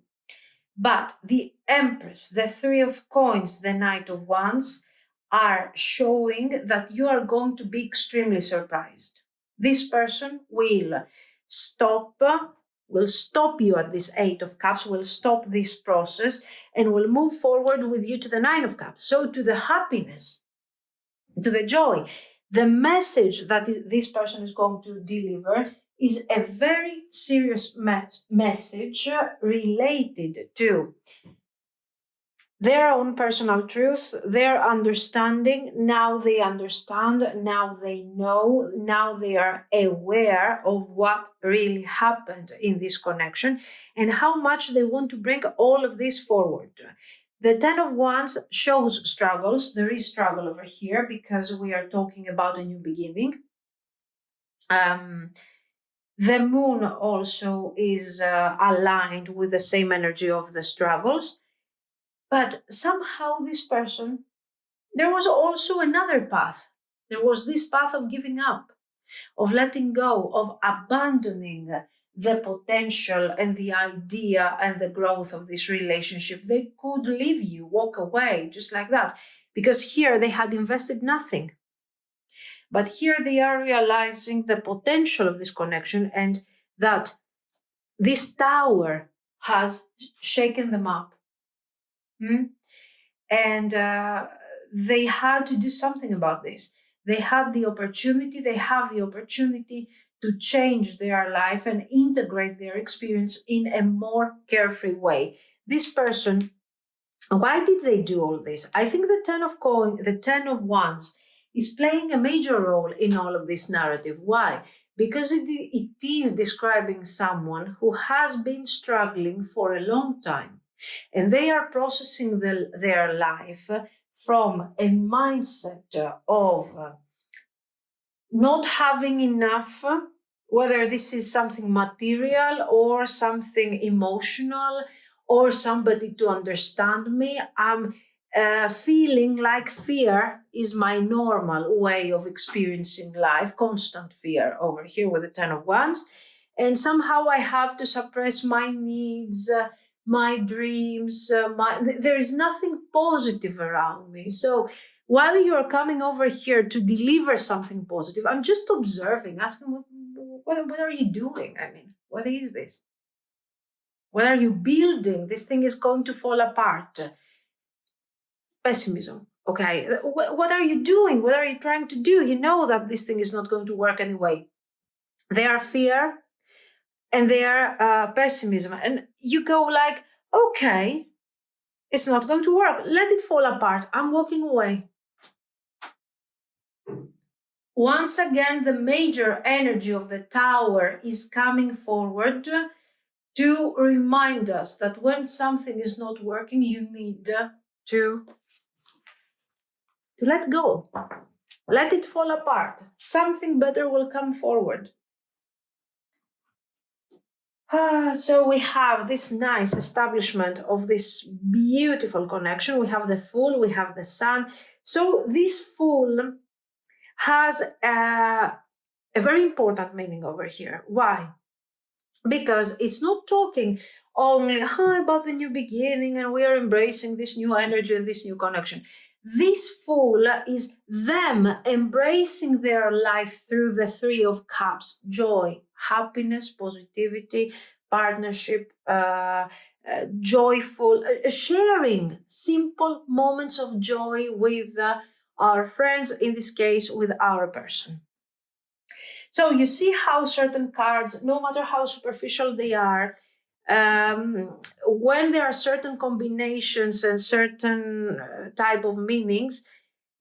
But the Empress, the Three of Coins, the Knight of Wands are showing that you are going to be extremely surprised. This person will stop you at this Eight of Cups, will stop this process and will move forward with you to the Nine of Cups. So to the happiness, to the joy. The message that this person is going to deliver is a very serious message related to their own personal truth, their understanding. Now they understand, now they know, now they are aware of what really happened in this connection and how much they want to bring all of this forward. The Ten of Wands shows struggles. There is struggle over here because we are talking about a new beginning. The moon also is aligned with the same energy of the struggles. But somehow this person, there was also another path. There was this path of giving up, of letting go, of abandoning the potential and the idea and the growth of this relationship. They could leave you, walk away, just like that, because here they had invested nothing. But here they are realizing the potential of this connection and that this tower has shaken them up. And they had to do something about this. They have the opportunity to change their life and integrate their experience in a more carefree way. This person, why did they do all this? I think the Ten of Wands is playing a major role in all of this narrative. Why? Because it is describing someone who has been struggling for a long time. And they are processing their life from a mindset of not having enough, whether this is something material or something emotional or somebody to understand me. I'm feeling like fear is my normal way of experiencing life, constant fear over here with the Ten of Wands. And somehow I have to suppress my needs, my dreams, there is nothing positive around me. So while you're coming over here to deliver something positive, I'm just observing, asking, what are you doing? I mean, what is this? What are you building? This thing is going to fall apart. Pessimism. Okay, what are you doing? What are you trying to do? You know that this thing is not going to work anyway. They are fear and they are pessimism. And you go like, okay, it's not going to work. Let it fall apart. I'm walking away. Once again, the major energy of the Tower is coming forward to remind us that when something is not working, you need to let go. Let it fall apart. Something better will come forward. So we have this nice establishment of this beautiful connection. We have the Fool, we have the Sun. So this Fool has a very important meaning over here. Why? Because it's not talking only about the new beginning and we are embracing this new energy and this new connection. This Fool is them embracing their life through the Three of Cups: joy, happiness, positivity, partnership, joyful, sharing simple moments of joy with our friends, in this case, with our person. So you see how certain cards, no matter how superficial they are, when there are certain combinations and certain type of meanings,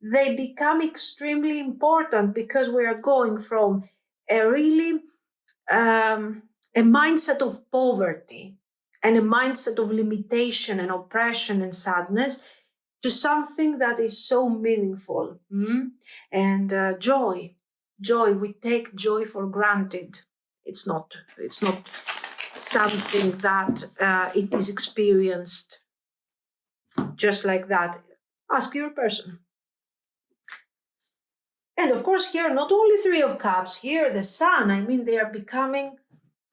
they become extremely important because we are going from a really a mindset of poverty and a mindset of limitation and oppression and sadness to something that is so meaningful. And joy. We take joy for granted. It's not something that it is experienced just like that. Ask your person. And of course, here, not only Three of Cups, here the Sun, I mean, they are becoming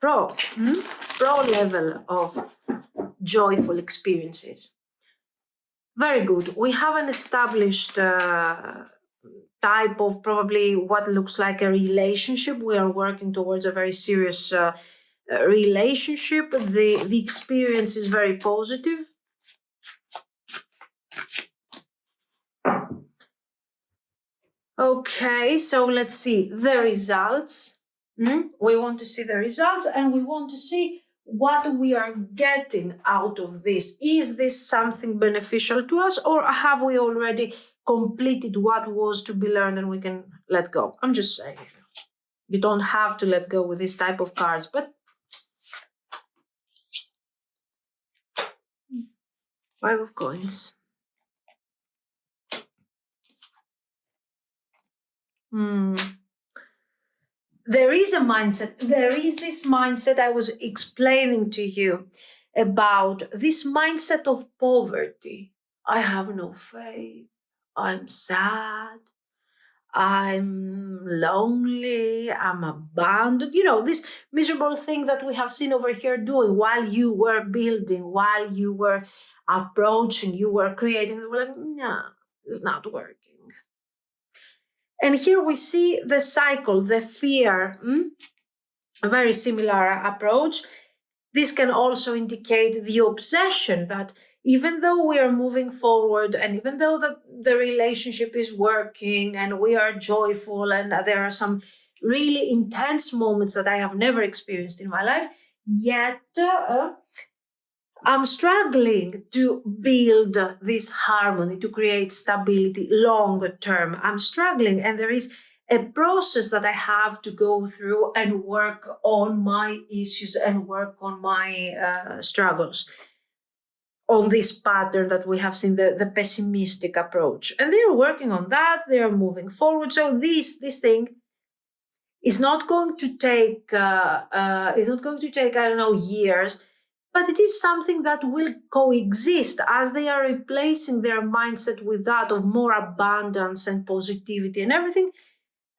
pro level of joyful experiences. Very good. We have an established type of probably what looks like a relationship. We are working towards a very serious relationship. The experience is very positive. Okay, so let's see the results. We want to see the results, and we want to see what we are getting out of this. Is this something beneficial to us, or have we already completed what was to be learned and we can let go? I'm just saying. You don't have to let go with this type of cards, but Five of Coins. There is a mindset. There is this mindset I was explaining to you about, this mindset of poverty. I have no faith. I'm sad. I'm lonely. I'm abandoned. You know, this miserable thing that we have seen over here doing while you were building, while you were approaching, you were creating. We're like, no, it's not working. And here we see the cycle, the fear, a very similar approach. This can also indicate the obsession that even though we are moving forward and even though the relationship is working and we are joyful and there are some really intense moments that I have never experienced in my life, yet I'm struggling to build this harmony, to create stability longer term. I'm struggling, and there is a process that I have to go through and work on my issues and work on my struggles, on this pattern that we have seen, the pessimistic approach. And they're working on that, they're moving forward. So this thing is not going to take, I don't know, years, but it is something that will coexist as they are replacing their mindset with that of more abundance and positivity and everything.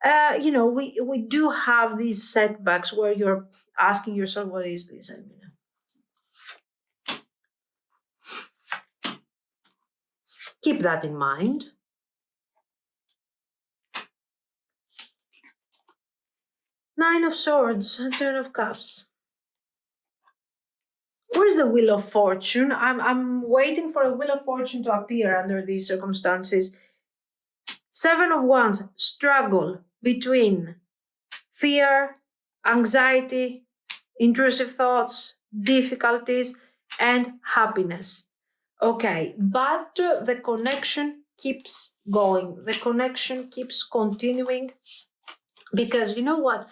We do have these setbacks where you're asking yourself, what is this? I mean, keep that in mind. Nine of Swords and Ten of Cups. Where's the Wheel of Fortune? I'm waiting for a Wheel of Fortune to appear under these circumstances. Seven of Wands, struggle between fear, anxiety, intrusive thoughts, difficulties, and happiness. Okay, but the connection keeps going. The connection keeps continuing because you know what?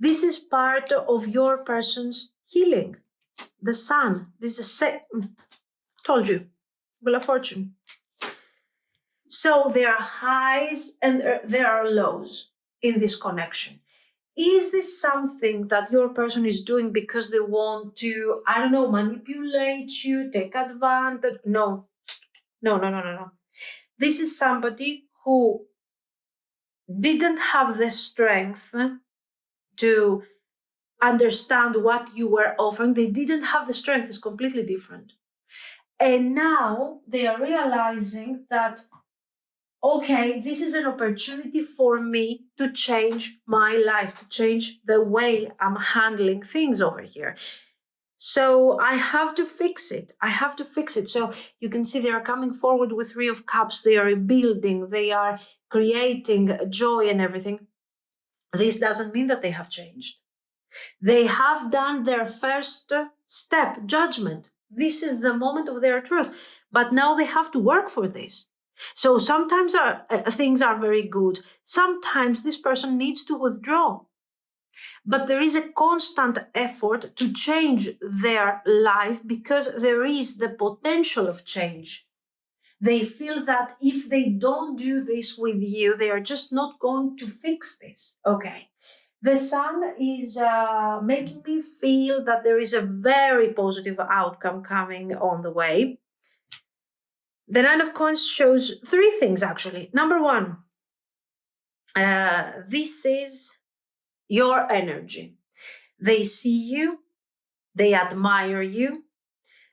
This is part of your person's healing. The Sun, this is told you, Wheel of Fortune. So there are highs and there are lows in this connection. Is this something that your person is doing because they want to, I don't know, manipulate you, take advantage? No. This is somebody who didn't have the strength to understand what you were offering. They didn't have the strength. It's completely different. And now they are realizing that, okay, this is an opportunity for me to change my life, to change the way I'm handling things over here. So I have to fix it. So you can see they are coming forward with Three of Cups. They are rebuilding. They are creating joy and everything. This doesn't mean that they have changed. They have done their first step, judgment. This is the moment of their truth. But now they have to work for this. So sometimes things are very good. Sometimes this person needs to withdraw. But there is a constant effort to change their life because there is the potential of change. They feel that if they don't do this with you, they are just not going to fix this. Okay. The sun is making me feel that there is a very positive outcome coming on the way. The Nine of Coins shows three things, actually. Number one, this is your energy. They see you, they admire you,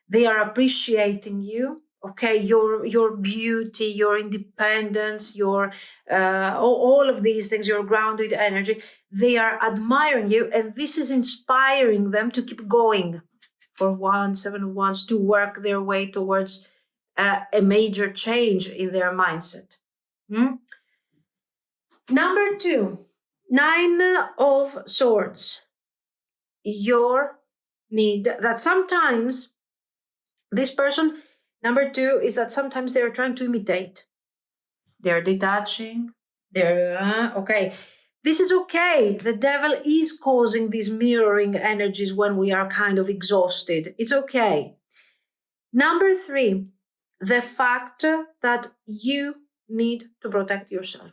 they are appreciating you. Okay, your beauty, your independence, your all of these things, your grounded energy, they are admiring you, and this is inspiring them to keep going. For one, Seven of Wands, to work their way towards a major change in their mindset. Number two, Nine of Swords. Your need that sometimes this person, number two, is that sometimes they're trying to imitate. They're detaching. They're okay. This is okay. The devil is causing these mirroring energies when we are kind of exhausted. It's okay. Number three, the fact that you need to protect yourself.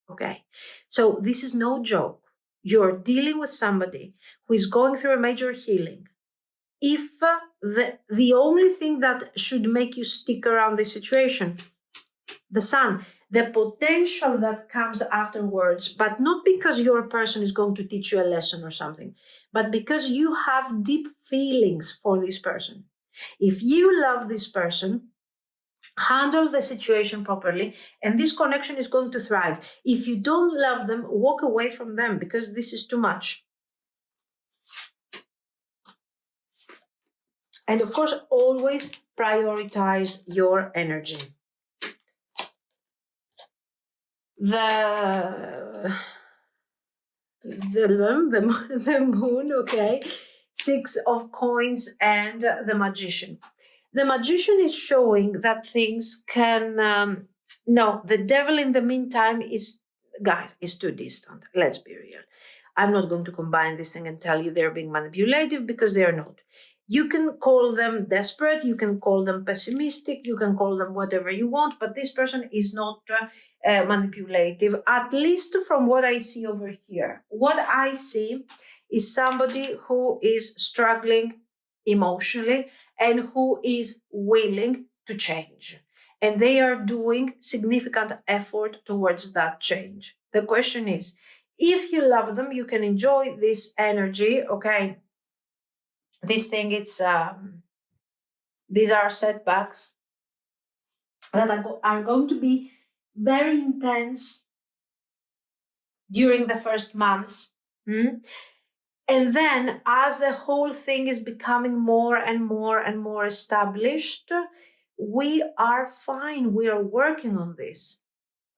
Okay. So this is no joke. You're dealing with somebody who is going through a major healing. If the only thing that should make you stick around this situation, the sun, the potential that comes afterwards, but not because your person is going to teach you a lesson or something, but because you have deep feelings for this person. If you love this person, handle the situation properly, and this connection is going to thrive. If you don't love them, walk away from them because this is too much. And of course, always prioritize your energy. The moon, okay, Six of Coins, and the Magician. The Magician is showing that things can, no, the devil in the meantime is, guys, is too distant. Let's be real. I'm not going to combine this thing and tell you they're being manipulative because they're not. You can call them desperate, you can call them pessimistic, you can call them whatever you want, but this person is not manipulative, at least from what I see over here. What I see is somebody who is struggling emotionally and who is willing to change. And they are doing significant effort towards that change. The question is, if you love them, you can enjoy this energy, okay? This thing, it's these are setbacks that are going to be very intense during the first months. And then as the whole thing is becoming more and more and more established, we are fine. We are working on this.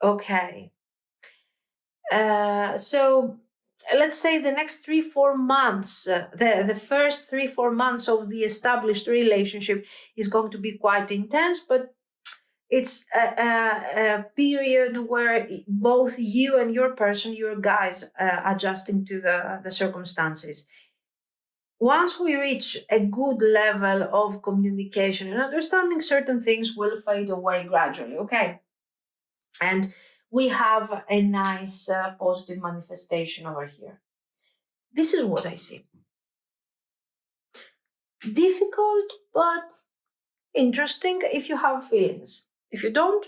Okay. So let's say the next 3-4 months, the first 3-4 months of the established relationship is going to be quite intense, but it's a period where both you and your person, your guys, adjusting to the circumstances. Once we reach a good level of communication and understanding, certain things will fade away gradually, okay? And we have a nice positive manifestation over here. This is what I see. Difficult, but interesting if you have feelings. If you don't,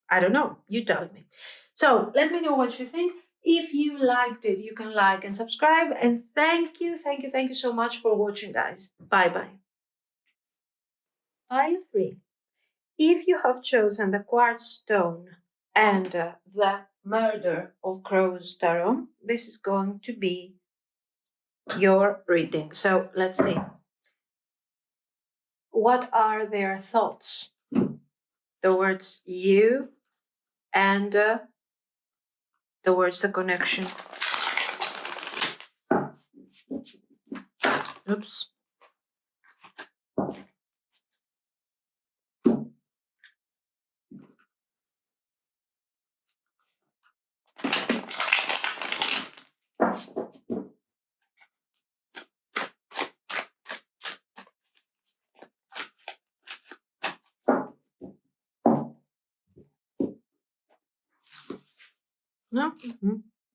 I don't know, you tell me. So let me know what you think. If you liked it, you can like and subscribe. And thank you so much for watching, guys. Bye-bye. Pile 3. If you have chosen the quartz stone and the murder of crows tarot, this is going to be your reading. So let's see. What are their thoughts towards you and towards the connection? Oops. No?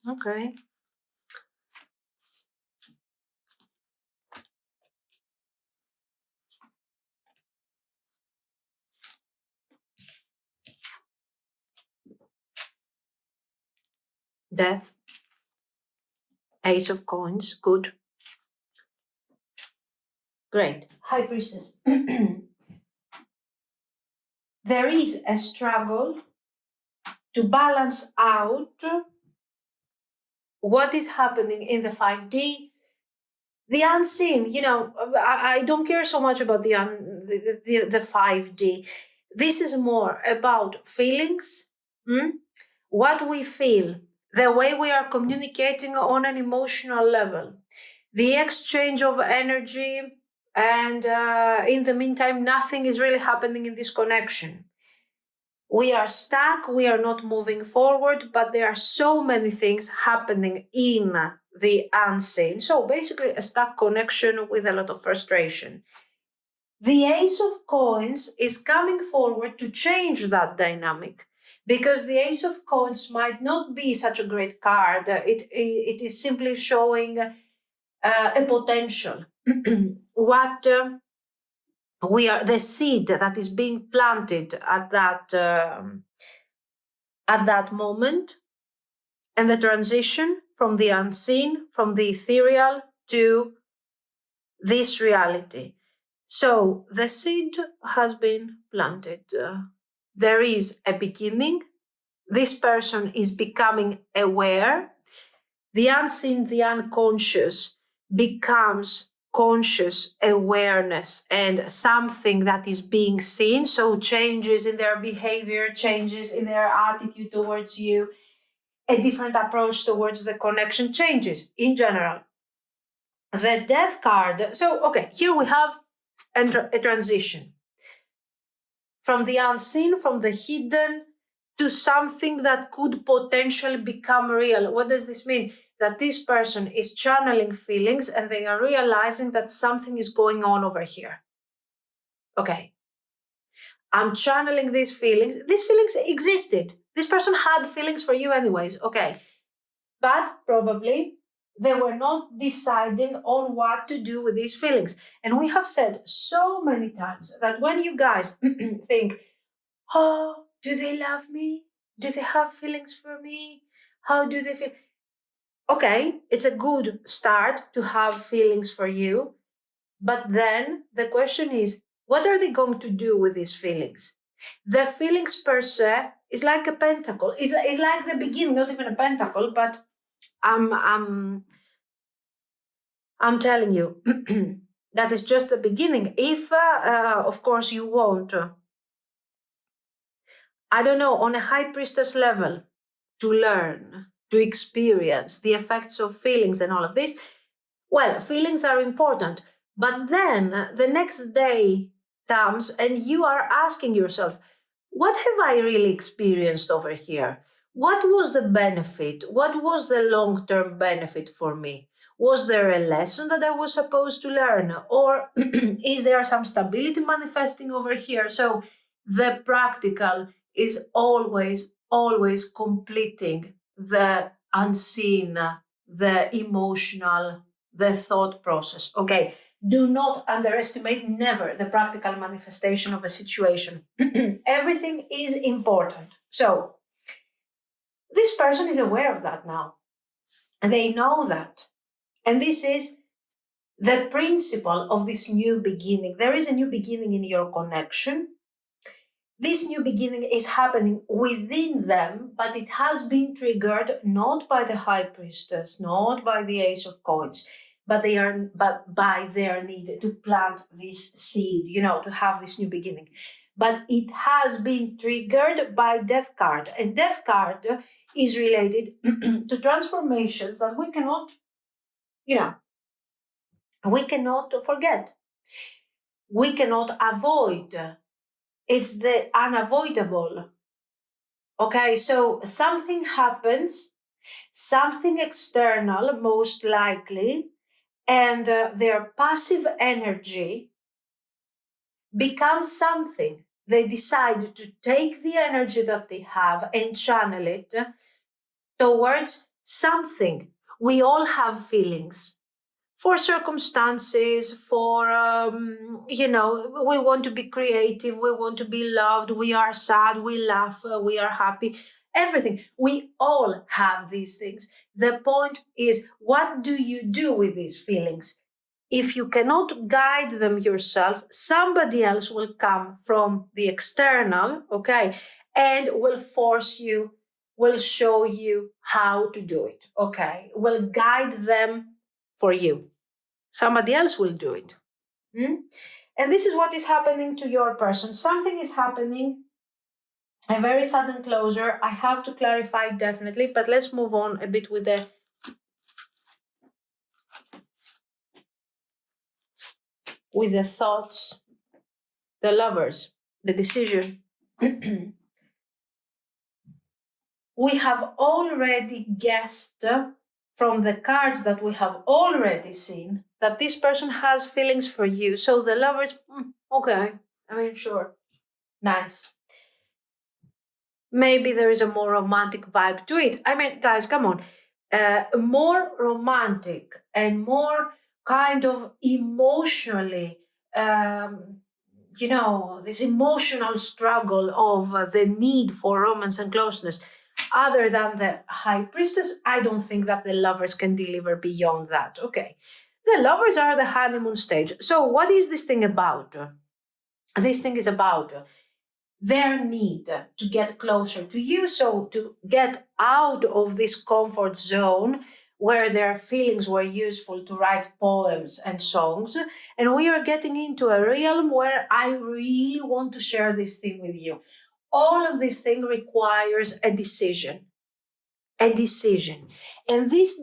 Okay. Death. Ace of Coins. Good. Great. High Priestess. There is a struggle to balance out what is happening in the 5D, the unseen. I don't care so much about the 5D. This is more about feelings, what we feel, the way we are communicating on an emotional level, the exchange of energy, and in the meantime, nothing is really happening in this connection. We are stuck, we are not moving forward, but there are so many things happening in the unseen. So basically, a stuck connection with a lot of frustration. The Ace of Coins is coming forward to change that dynamic, because the Ace of Coins might not be such a great card. It is simply showing a potential. What we are, the seed that is being planted at that moment, and the transition from the unseen, from the ethereal to this reality. So the seed has been planted. There is a beginning. This person is becoming aware. The unseen, the unconscious becomes conscious awareness and something that is being seen. So changes in their behavior, changes in their attitude towards you, a different approach towards the connection, changes in general. The Death card. So, okay, here we have a transition from the unseen, from the hidden, to something that could potentially become real. What does this mean? That this person is channeling feelings and they are realizing that something is going on over here. Okay. I'm channeling these feelings. These feelings existed. This person had feelings for you anyways. Okay. But probably they were not deciding on what to do with these feelings. And we have said so many times that when you guys think, oh, do they love me? Do they have feelings for me? How do they feel? Okay, it's a good start to have feelings for you. But then the question is, what are they going to do with these feelings? The feelings per se is like a pentacle. It's like the beginning, not even a pentacle, but I'm telling you that is just the beginning. If, of course, you want, I don't know, on a high priestess level, to learn, to experience the effects of feelings and all of this, well, feelings are important. But then the next day comes and you are asking yourself, what have I really experienced over here? What was the benefit? What was the long-term benefit for me? Was there a lesson that I was supposed to learn? Or is there some stability manifesting over here? So the practical is always, always completing the unseen, the emotional, the thought process. Okay, do not underestimate, never, the practical manifestation of a situation. Everything is important. So this person is aware of that now, and they know that. And this is the principle of this new beginning. There is a new beginning in your connection. This new beginning is happening within them, but it has been triggered not by the High Priestess, not by the Ace of Coins, but by their need to plant this seed, to have this new beginning. But it has been triggered by Death card. And Death card is related to transformations that we cannot, we cannot forget. We cannot avoid. It's the unavoidable. Okay, so something happens, something external, most likely, and their passive energy becomes something. They decide to take the energy that they have and channel it towards something. We all have feelings for circumstances, for, we want to be creative, we want to be loved, we are sad, we laugh, we are happy, everything. We all have these things. The point is, what do you do with these feelings? If you cannot guide them yourself, somebody else will come from the external, okay, and will force you, will show you how to do it, okay, will guide them for you. Somebody else will do it. And this is what is happening to your person. Something is happening, a very sudden closure. I have to clarify definitely, but let's move on a bit with the thoughts, the lovers, the decision. We have already guessed from the cards that we have already seen that this person has feelings for you. So the lovers, okay, I mean, sure, nice. Maybe there is a more romantic vibe to it. I mean, guys, come on. More romantic and more kind of emotionally, this emotional struggle of the need for romance and closeness. Other than the High Priestess, I don't think that the lovers can deliver beyond that. Okay. The lovers are the honeymoon stage. So what is this thing about? This thing is about their need to get closer to you, so to get out of this comfort zone where their feelings were useful to write poems and songs. And we are getting into a realm where I really want to share this thing with you. All of this thing requires a decision. And this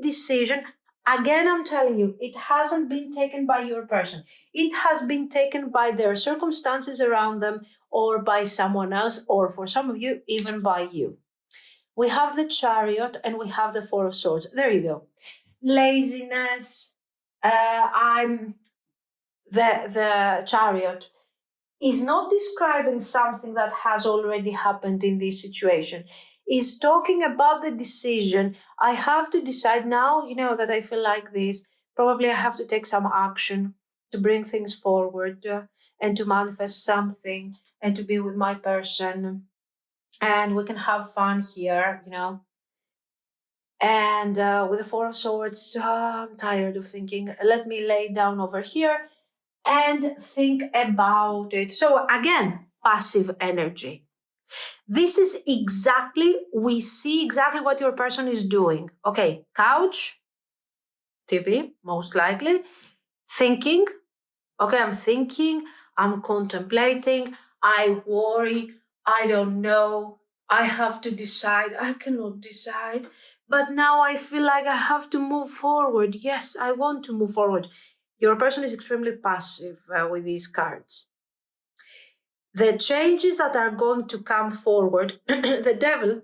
decision, again, I'm telling you, it hasn't been taken by your person. It has been taken by their circumstances around them, or by someone else, or for some of you, even by you. We have the Chariot and we have the Four of Swords. There you go. Laziness. The Chariot is not describing something that has already happened in this situation. Is talking about the decision. I have to decide now, that I feel like this. Probably I have to take some action to bring things forward and to manifest something and to be with my person. And we can have fun here, And with the Four of Swords, I'm tired of thinking. Let me lay down over here and think about it. So again, passive energy. This is we see exactly what your person is doing. Okay, couch, TV, most likely. Thinking. Okay, I'm thinking, I'm contemplating, I worry, I don't know, I have to decide, I cannot decide, but now I feel like I have to move forward. Yes, I want to move forward. Your person is extremely passive with these cards. The changes that are going to come forward, the devil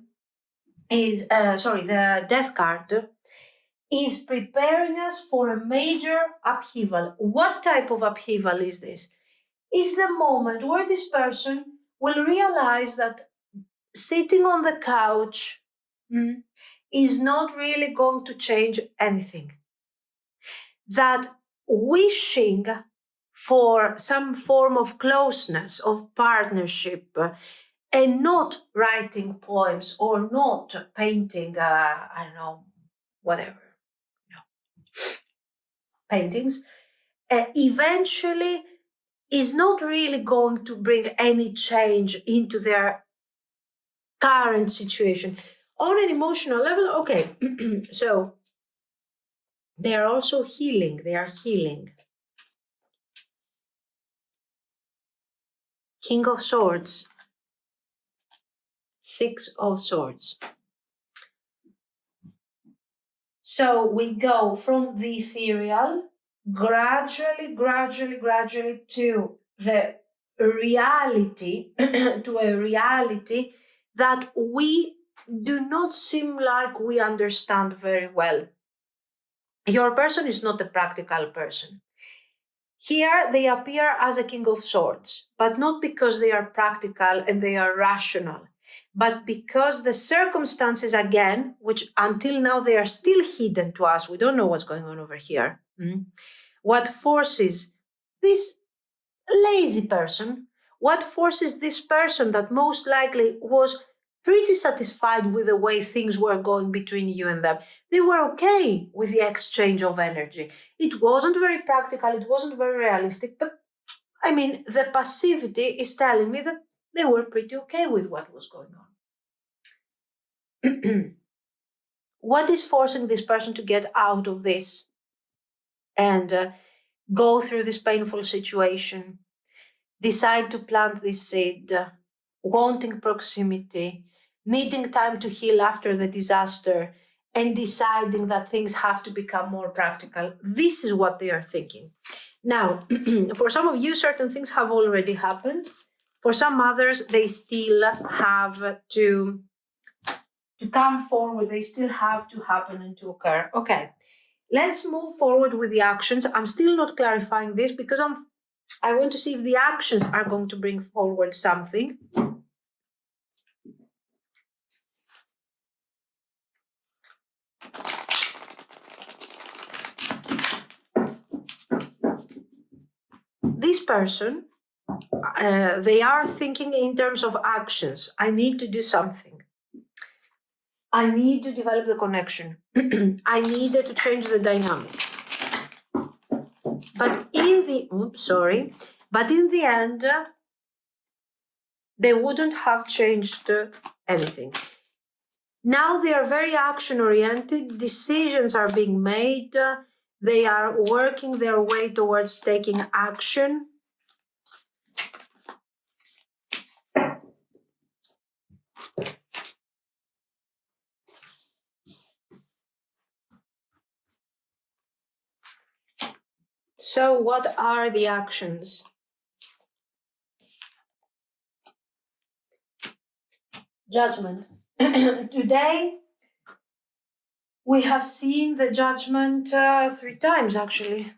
is, the death card is preparing us for a major upheaval. What type of upheaval is this? Is the moment where this person will realize that sitting on the couch is not really going to change anything. That wishing for some form of closeness, of partnership, and not writing poems or not painting, whatever, paintings, eventually is not really going to bring any change into their current situation. On an emotional level, okay, so they are also healing. They are healing. King of Swords. Six of Swords. So we go from the ethereal gradually to the reality, to a reality that we do not seem like we understand very well. Your person is not a practical person. Here they appear as a King of Swords, but not because they are practical and they are rational. but because the circumstances, again, which until now they are still hidden to us, we don't know what's going on over here. What forces this lazy person, what forces this person that most likely was pretty satisfied with the way things were going between you and them. They were okay with the exchange of energy. It wasn't very practical, it wasn't very realistic, but I mean, the passivity is telling me that they were pretty okay with what was going on. What is forcing this person to get out of this and go through this painful situation? Decide to plant this seed, wanting proximity, needing time to heal after the disaster, and deciding that things have to become more practical. This is what they are thinking. Now, for some of you, certain things have already happened. For some others, they still have to come forward. They still have to happen and to occur. Okay, let's move forward with the actions. I'm still not clarifying this because I want to see if the actions are going to bring forward something. This person, they are thinking in terms of actions. I need to do something. I need to develop the connection. I needed to change the dynamic. But in the end, they wouldn't have changed anything. Now they are very action-oriented. Decisions are being made. They are working their way towards taking action. So what are the actions? Judgment. Today, we have seen the judgment 3 times, actually.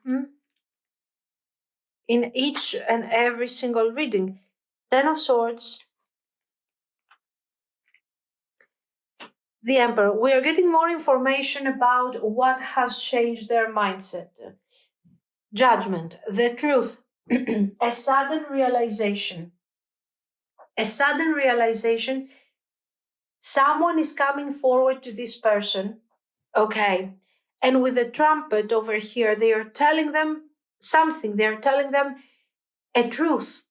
In each and every single reading. 10 of Swords. The Emperor. We are getting more information about what has changed their mindset. Judgment. The truth. A sudden realization. A sudden realization. Someone is coming forward to this person. Okay. And with the trumpet over here, they are telling them something. They are telling them a truth.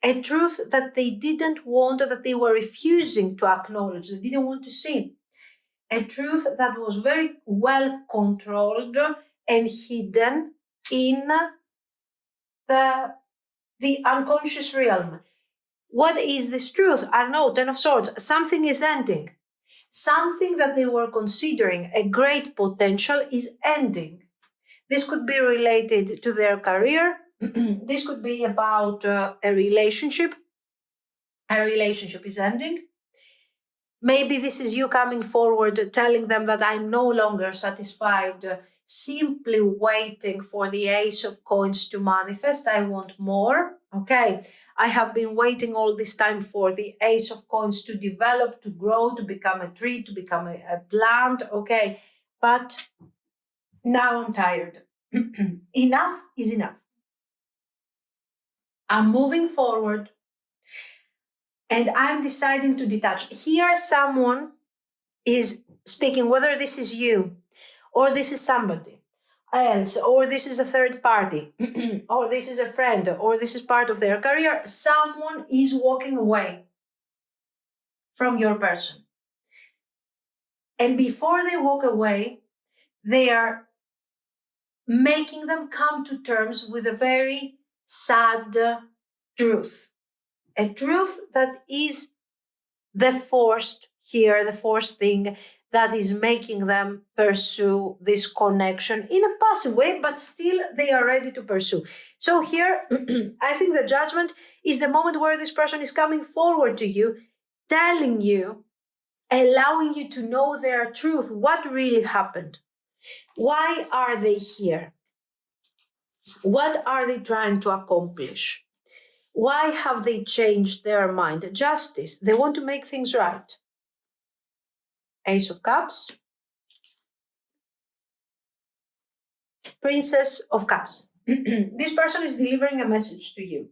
A truth that they didn't want, that they were refusing to acknowledge, they didn't want to see. A truth that was very well controlled and hidden in the unconscious realm. What is this truth? I know, 10 of Swords. Something is ending. Something that they were considering a great potential is ending. This could be related to their career. This could be about a relationship. A relationship is ending. Maybe this is you coming forward, telling them that I'm no longer satisfied, simply waiting for the Ace of Coins to manifest. I want more. Okay. I have been waiting all this time for the Ace of Coins to develop, to grow, to become a tree, to become a plant. Okay. But now I'm tired. Enough is enough. I'm moving forward and I'm deciding to detach. Here, someone is speaking, whether this is you or this is somebody else, or this is a third party, or this is a friend, or this is part of their career. Someone is walking away from your person. And before they walk away, they are making them come to terms with a very sad truth. A truth that is the forced thing that is making them pursue this connection in a passive way, but still they are ready to pursue. So here, I think the judgment is the moment where this person is coming forward to you, telling you, allowing you to know their truth, what really happened. Why are they here? What are they trying to accomplish? Why have they changed their mind? Justice. They want to make things right. Ace of Cups. Princess of Cups. This person is delivering a message to you.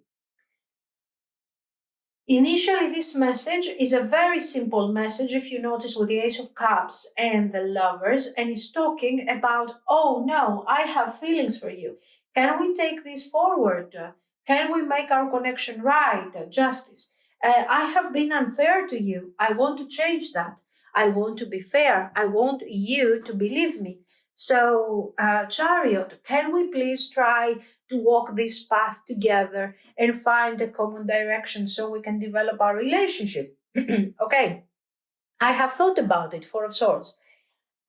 Initially, this message is a very simple message, if you notice, with the Ace of Cups and the Lovers, and he's talking about, oh no, I have feelings for you. Can we take this forward? Can we make our connection right? Justice. I have been unfair to you. I want to change that. I want to be fair. I want you to believe me. So, Chariot, can we please try to walk this path together and find a common direction so we can develop our relationship? Okay, I have thought about it, Four of Swords.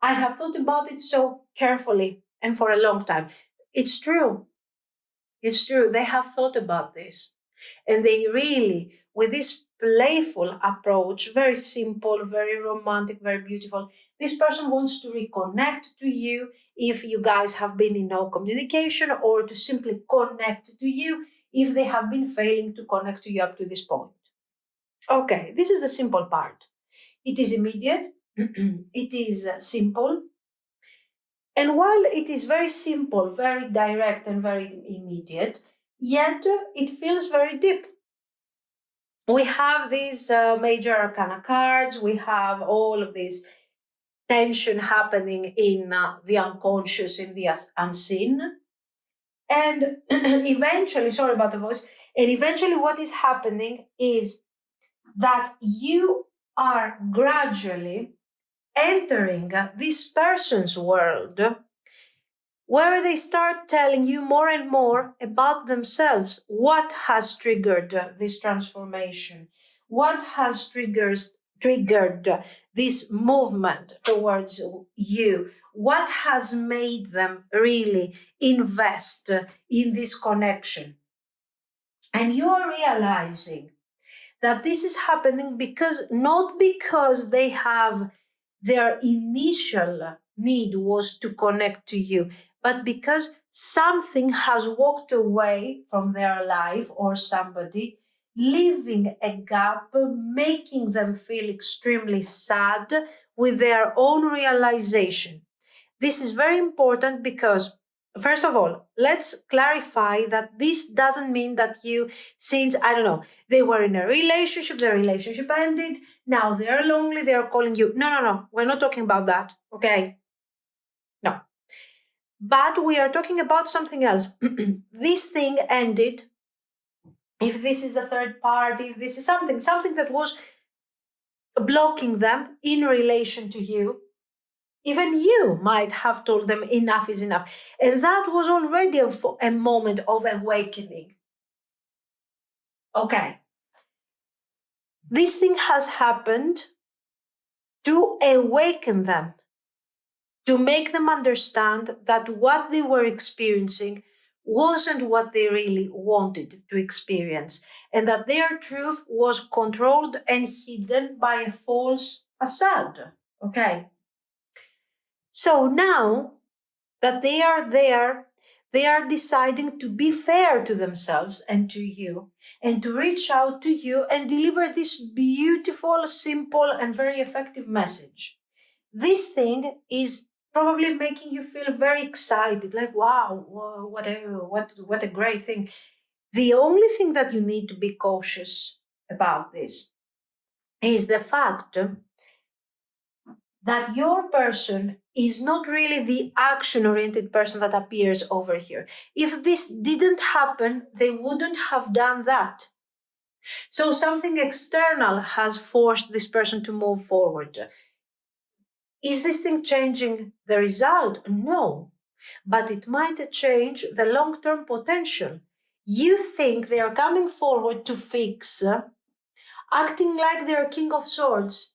I have thought about it so carefully and for a long time. It's true. It's true. They have thought about this. And they really, with this playful approach, very simple, very romantic, very beautiful, this person wants to reconnect to you if you guys have been in no communication, or to simply connect to you if they have been failing to connect to you up to this point. Okay, this is the simple part. It is immediate, it is simple. And while it is very simple, very direct, and very immediate, yet it feels very deep. We have these major arcana cards, we have all of this tension happening in the unconscious, in the unseen. And eventually, sorry about the voice, and eventually what is happening is that you are gradually entering this person's world, where they start telling you more and more about themselves. What has triggered this transformation? What has triggered this movement towards you? What has made them really invest in this connection? And you are realizing that this is happening not because they have their initial need was to connect to you, but because something has walked away from their life, or somebody, leaving a gap, making them feel extremely sad with their own realization. This is very important because, first of all, let's clarify that this doesn't mean that you, since, I don't know, they were in a relationship, their relationship ended, now they're lonely, they're calling you. No. We're not talking about that, okay? No. But we are talking about something else. This thing ended. If this is a third party, if this is something that was blocking them in relation to you, even you might have told them enough is enough. And that was already a moment of awakening. Okay. This thing has happened to awaken them, to make them understand that what they were experiencing wasn't what they really wanted to experience, and that their truth was controlled and hidden by a false facade. Okay. So now that they are there, they are deciding to be fair to themselves and to you, and to reach out to you and deliver this beautiful, simple, and very effective message. This thing is probably making you feel very excited, like, wow, what a great thing. The only thing that you need to be cautious about this is the fact that your person is not really the action-oriented person that appears over here. If this didn't happen, they wouldn't have done that. So something external has forced this person to move forward. Is this thing changing the result? No, but it might change the long-term potential. You think they are coming forward to fix, acting like they're King of Swords.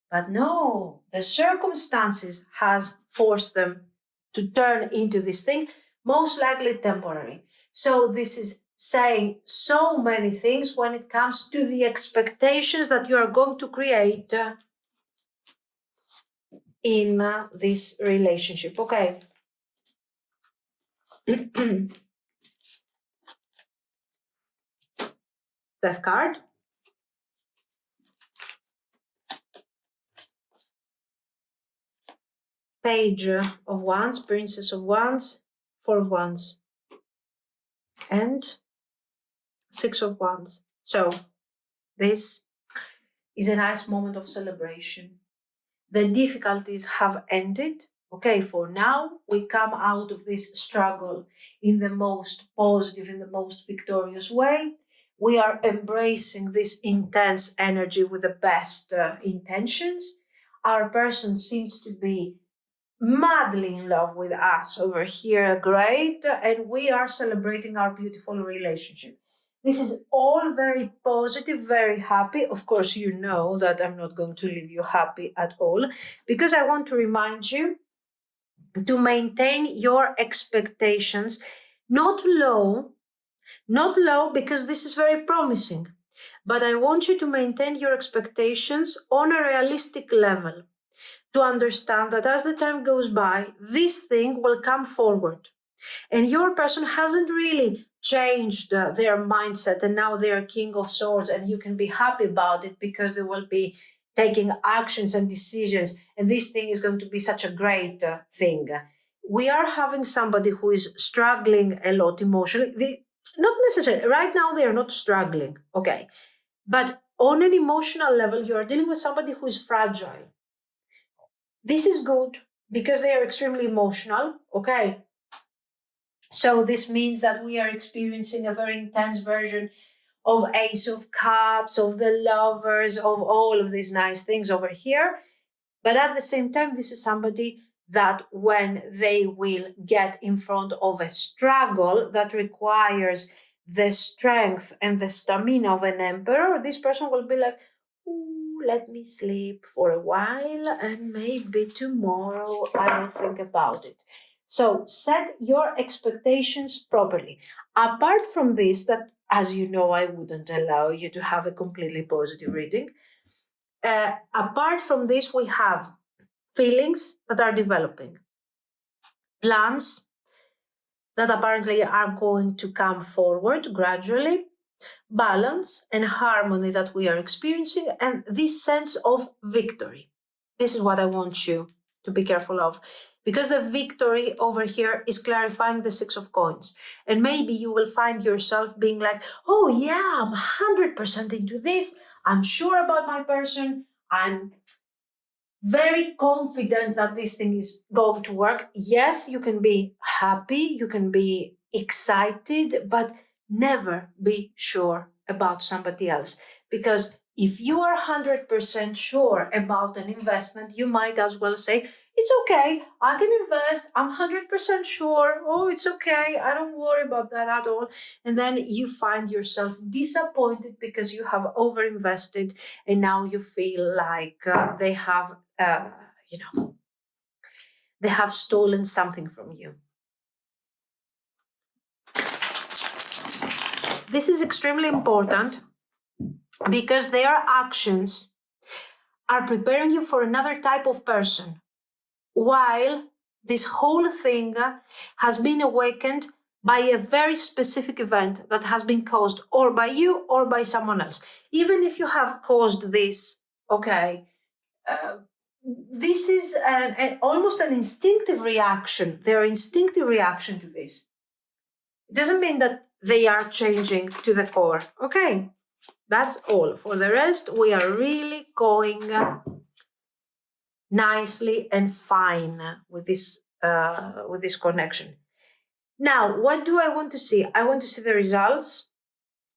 But no, the circumstances has forced them to turn into this thing, most likely temporary. So this is saying so many things when it comes to the expectations that you are going to create in this relationship. Okay. Death card. Page of Wands, Princess of Wands, Four of Wands, and Six of Wands. So this is a nice moment of celebration. The difficulties have ended. Okay, for now, we come out of this struggle in the most positive, in the most victorious way. We are embracing this intense energy with the best intentions. Our person seems to be madly in love with us over here, great, and we are celebrating our beautiful relationship. This is all very positive, very happy. Of course, you know that I'm not going to leave you happy at all, because I want to remind you to maintain your expectations not low, because this is very promising, but I want you to maintain your expectations on a realistic level, to understand that as the time goes by, this thing will come forward. And your person hasn't really changed their mindset, and now they're King of Swords, and you can be happy about it because they will be taking actions and decisions, and this thing is going to be such a great thing. We are having somebody who is struggling a lot emotionally. Not necessarily, right now they are not struggling, okay, but on an emotional level, you are dealing with somebody who is fragile. This is good because they are extremely emotional, okay? So this means that we are experiencing a very intense version of Ace of Cups, of the Lovers, of all of these nice things over here. But at the same time, this is somebody that when they will get in front of a struggle that requires the strength and the stamina of an emperor, this person will be like, let me sleep for a while and maybe tomorrow I will think about it. So set your expectations properly. Apart from this, that as you know, I wouldn't allow you to have a completely positive reading. Apart from this, we have feelings that are developing, plans that apparently are going to come forward gradually, balance and harmony that we are experiencing, and this sense of victory. This is what I want you to be careful of, because the victory over here is clarifying the Six of Coins. And maybe you will find yourself being like, oh yeah, I'm 100% into this. I'm sure about my person. I'm very confident that this thing is going to work. Yes, you can be happy, you can be excited, but never be sure about somebody else. Because if you are 100% sure about an investment, you might as well say, it's okay, I can invest, I'm 100% sure, oh, it's okay, I don't worry about that at all. And then you find yourself disappointed because you have overinvested, and now you feel like they have they have stolen something from you. This is extremely important because their actions are preparing you for another type of person, while this whole thing has been awakened by a very specific event that has been caused or by you or by someone else. Even if you have caused this, okay, this is almost an instinctive reaction, their instinctive reaction to this. It doesn't mean that they are changing to the core. Okay, that's all. For the rest, we are really going nicely and fine with this connection. Now, what do I want to see? I want to see the results.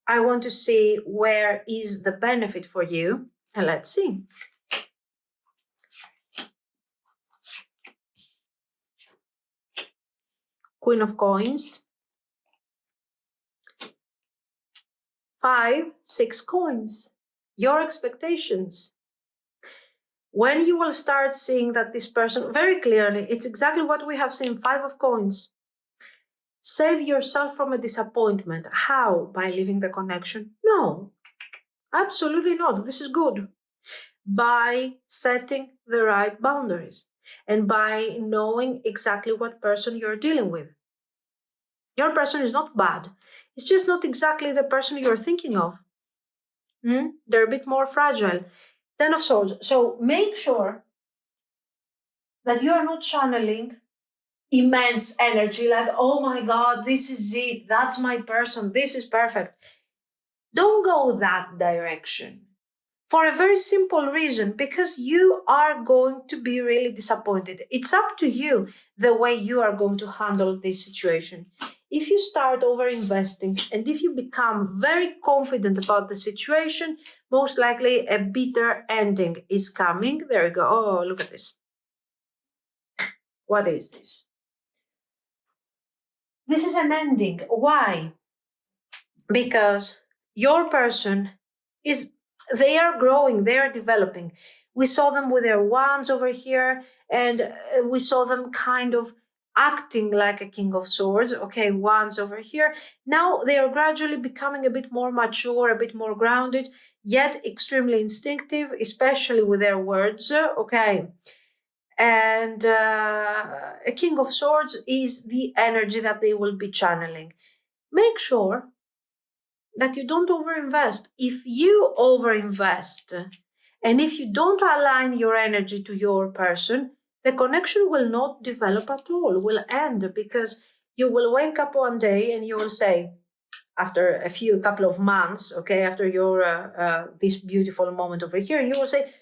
I want to see where is the benefit for you. And let's see. Queen of Coins. 5, 6 coins. Your expectations. When you will start seeing that this person, very clearly, it's exactly what we have seen, 5 of coins. Save yourself from a disappointment. How? By leaving the connection? No, absolutely not. This is good. By setting the right boundaries and by knowing exactly what person you're dealing with. Your person is not bad. It's just not exactly the person you're thinking of. They're a bit more fragile. 10 of Swords. So make sure that you are not channeling immense energy, like, oh my God, this is it, that's my person, this is perfect. Don't go that direction. For a very simple reason, because you are going to be really disappointed. It's up to you the way you are going to handle this situation. If you start over investing and if you become very confident about the situation, most likely a bitter ending is coming. There you go. Oh, look at this. What is this? This is an ending. Why? Because your person they are growing, they are developing. We saw them with their wands over here, and we saw them kind of acting like a King of Swords. Okay, wands over here. Now they are gradually becoming a bit more mature, a bit more grounded, yet extremely instinctive, especially with their words. Okay. And a King of Swords is the energy that they will be channeling. Make sure that you don't overinvest. If you overinvest and if you don't align your energy to your person, the connection will not develop at all, will end, because you will wake up one day and you will say, after a couple of months, okay, after your this beautiful moment over here, you will say,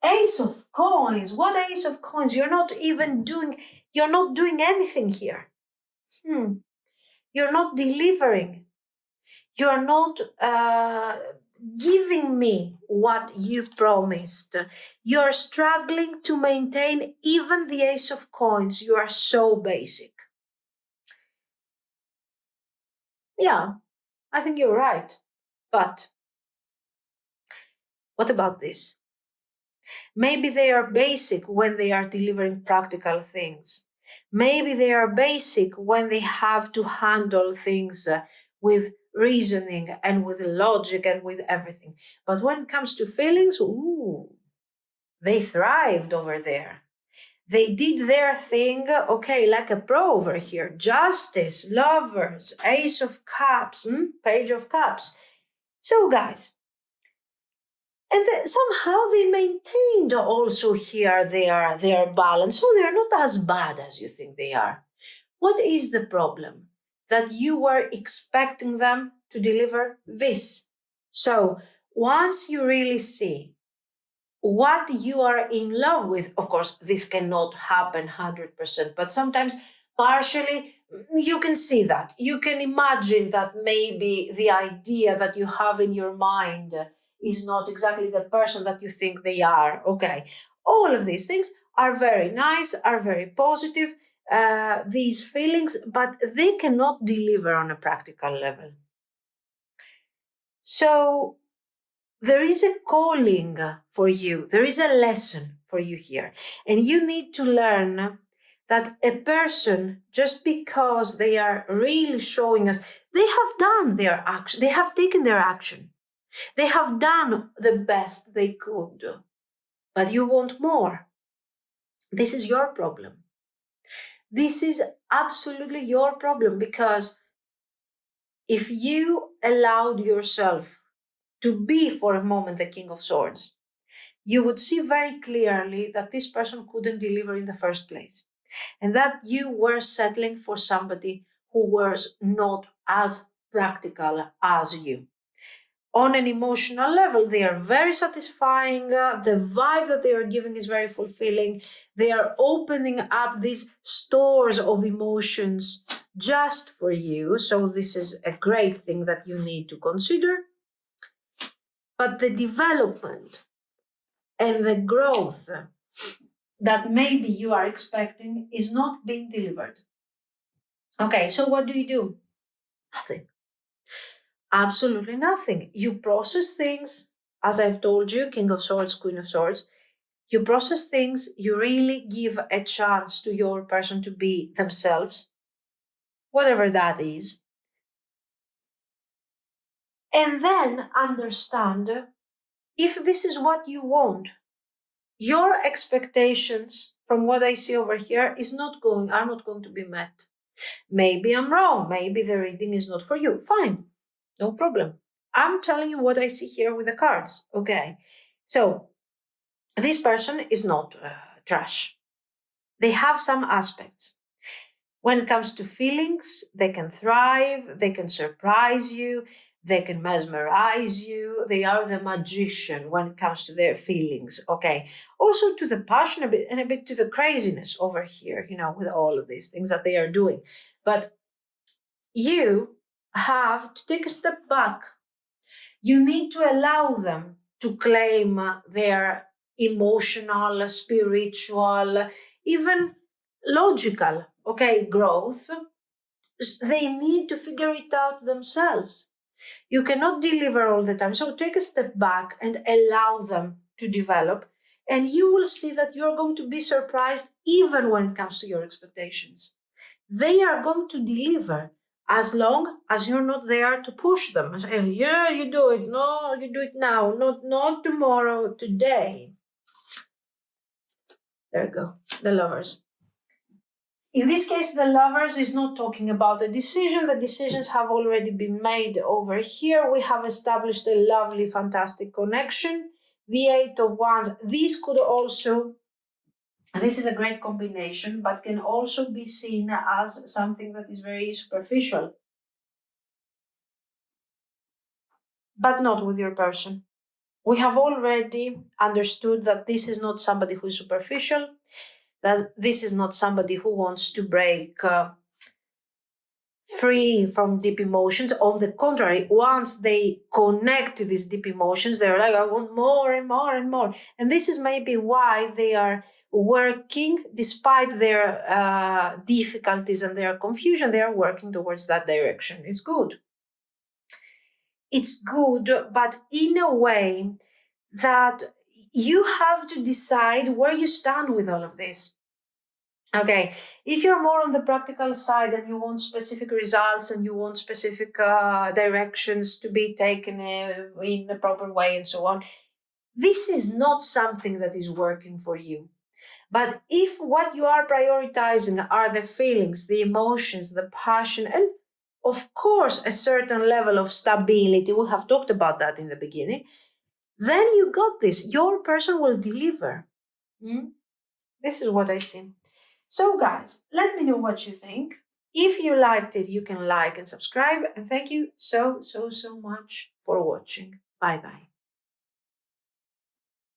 Ace of Coins, what Ace of Coins? You're not doing anything here. You're not delivering. You're not giving me what you promised. You're struggling to maintain even the Ace of Coins. You are so basic. Yeah, I think you're right. But what about this? Maybe they are basic when they are delivering practical things. Maybe they are basic when they have to handle things with reasoning and with logic and with everything. But when it comes to feelings, they thrived over there. They did their thing, okay, like a pro over here. Justice, lovers, Ace of Cups, Page of Cups. So, guys, and somehow they maintained also here their balance. So they're not as bad as you think they are. What is the problem? That you were expecting them to deliver this. So once you really see what you are in love with, of course, this cannot happen 100%, but sometimes partially you can see that. You can imagine that maybe the idea that you have in your mind is not exactly the person that you think they are. Okay. All of these things are very nice, are very positive, these feelings, but they cannot deliver on a practical level. So there is a calling for you. There is a lesson for you here. And you need to learn that a person, just because they are really showing us, they have done their action, they have taken their action. They have done the best they could. But you want more. This is your problem. This is absolutely your problem, because if you allowed yourself to be for a moment the King of Swords, you would see very clearly that this person couldn't deliver in the first place, and that you were settling for somebody who was not as practical as you. On an emotional level, they are very satisfying. The vibe that they are giving is very fulfilling. They are opening up these stores of emotions just for you. So this is a great thing that you need to consider. But the development and the growth that maybe you are expecting is not being delivered. Okay, so what do? Nothing. Absolutely nothing. You process things, as I've told you, King of Swords, Queen of Swords. You process things, you really give a chance to your person to be themselves, whatever that is. And then understand if this is what you want. Your expectations, from what I see over here, are not going to be met. Maybe I'm wrong. Maybe the reading is not for you. Fine. No problem. I'm telling you what I see here with the cards. Okay. So this person is not trash. They have some aspects. When it comes to feelings, they can thrive, they can surprise you, they can mesmerize you. They are the magician when it comes to their feelings. Okay. Also to the passion a bit and a bit to the craziness over here, with all of these things that they are doing. But you have to take a step back. You need to allow them to claim their emotional, spiritual, even logical, growth. They need to figure it out themselves. You cannot deliver all the time. So take a step back and allow them to develop. And you will see that you're going to be surprised even when it comes to your expectations. They are going to deliver as long as you're not there to push them and say, yeah, you do it. No, you do it now. Not tomorrow, today. There you go. The Lovers. In this case, the Lovers is not talking about a decision. The decisions have already been made over here. We have established a lovely, fantastic connection. The Eight of Wands. This could also, this is a great combination, but can also be seen as something that is very superficial. But not with your person. We have already understood that this is not somebody who is superficial, that this is not somebody who wants to break free from deep emotions. On the contrary, once they connect to these deep emotions, they're like, I want more and more and more. And this is maybe why they are working, despite their difficulties and their confusion, they are working towards that direction. It's good. It's good, but in a way that you have to decide where you stand with all of this. Okay, if you're more on the practical side and you want specific results and you want specific directions to be taken in a proper way and so on, this is not something that is working for you. But if what you are prioritizing are the feelings, the emotions, the passion, and of course a certain level of stability, we have talked about that in the beginning, then you got this. Your person will deliver. This is what I see. So guys, let me know what you think. If you liked it, you can like and subscribe. And thank you so much for watching. Bye bye.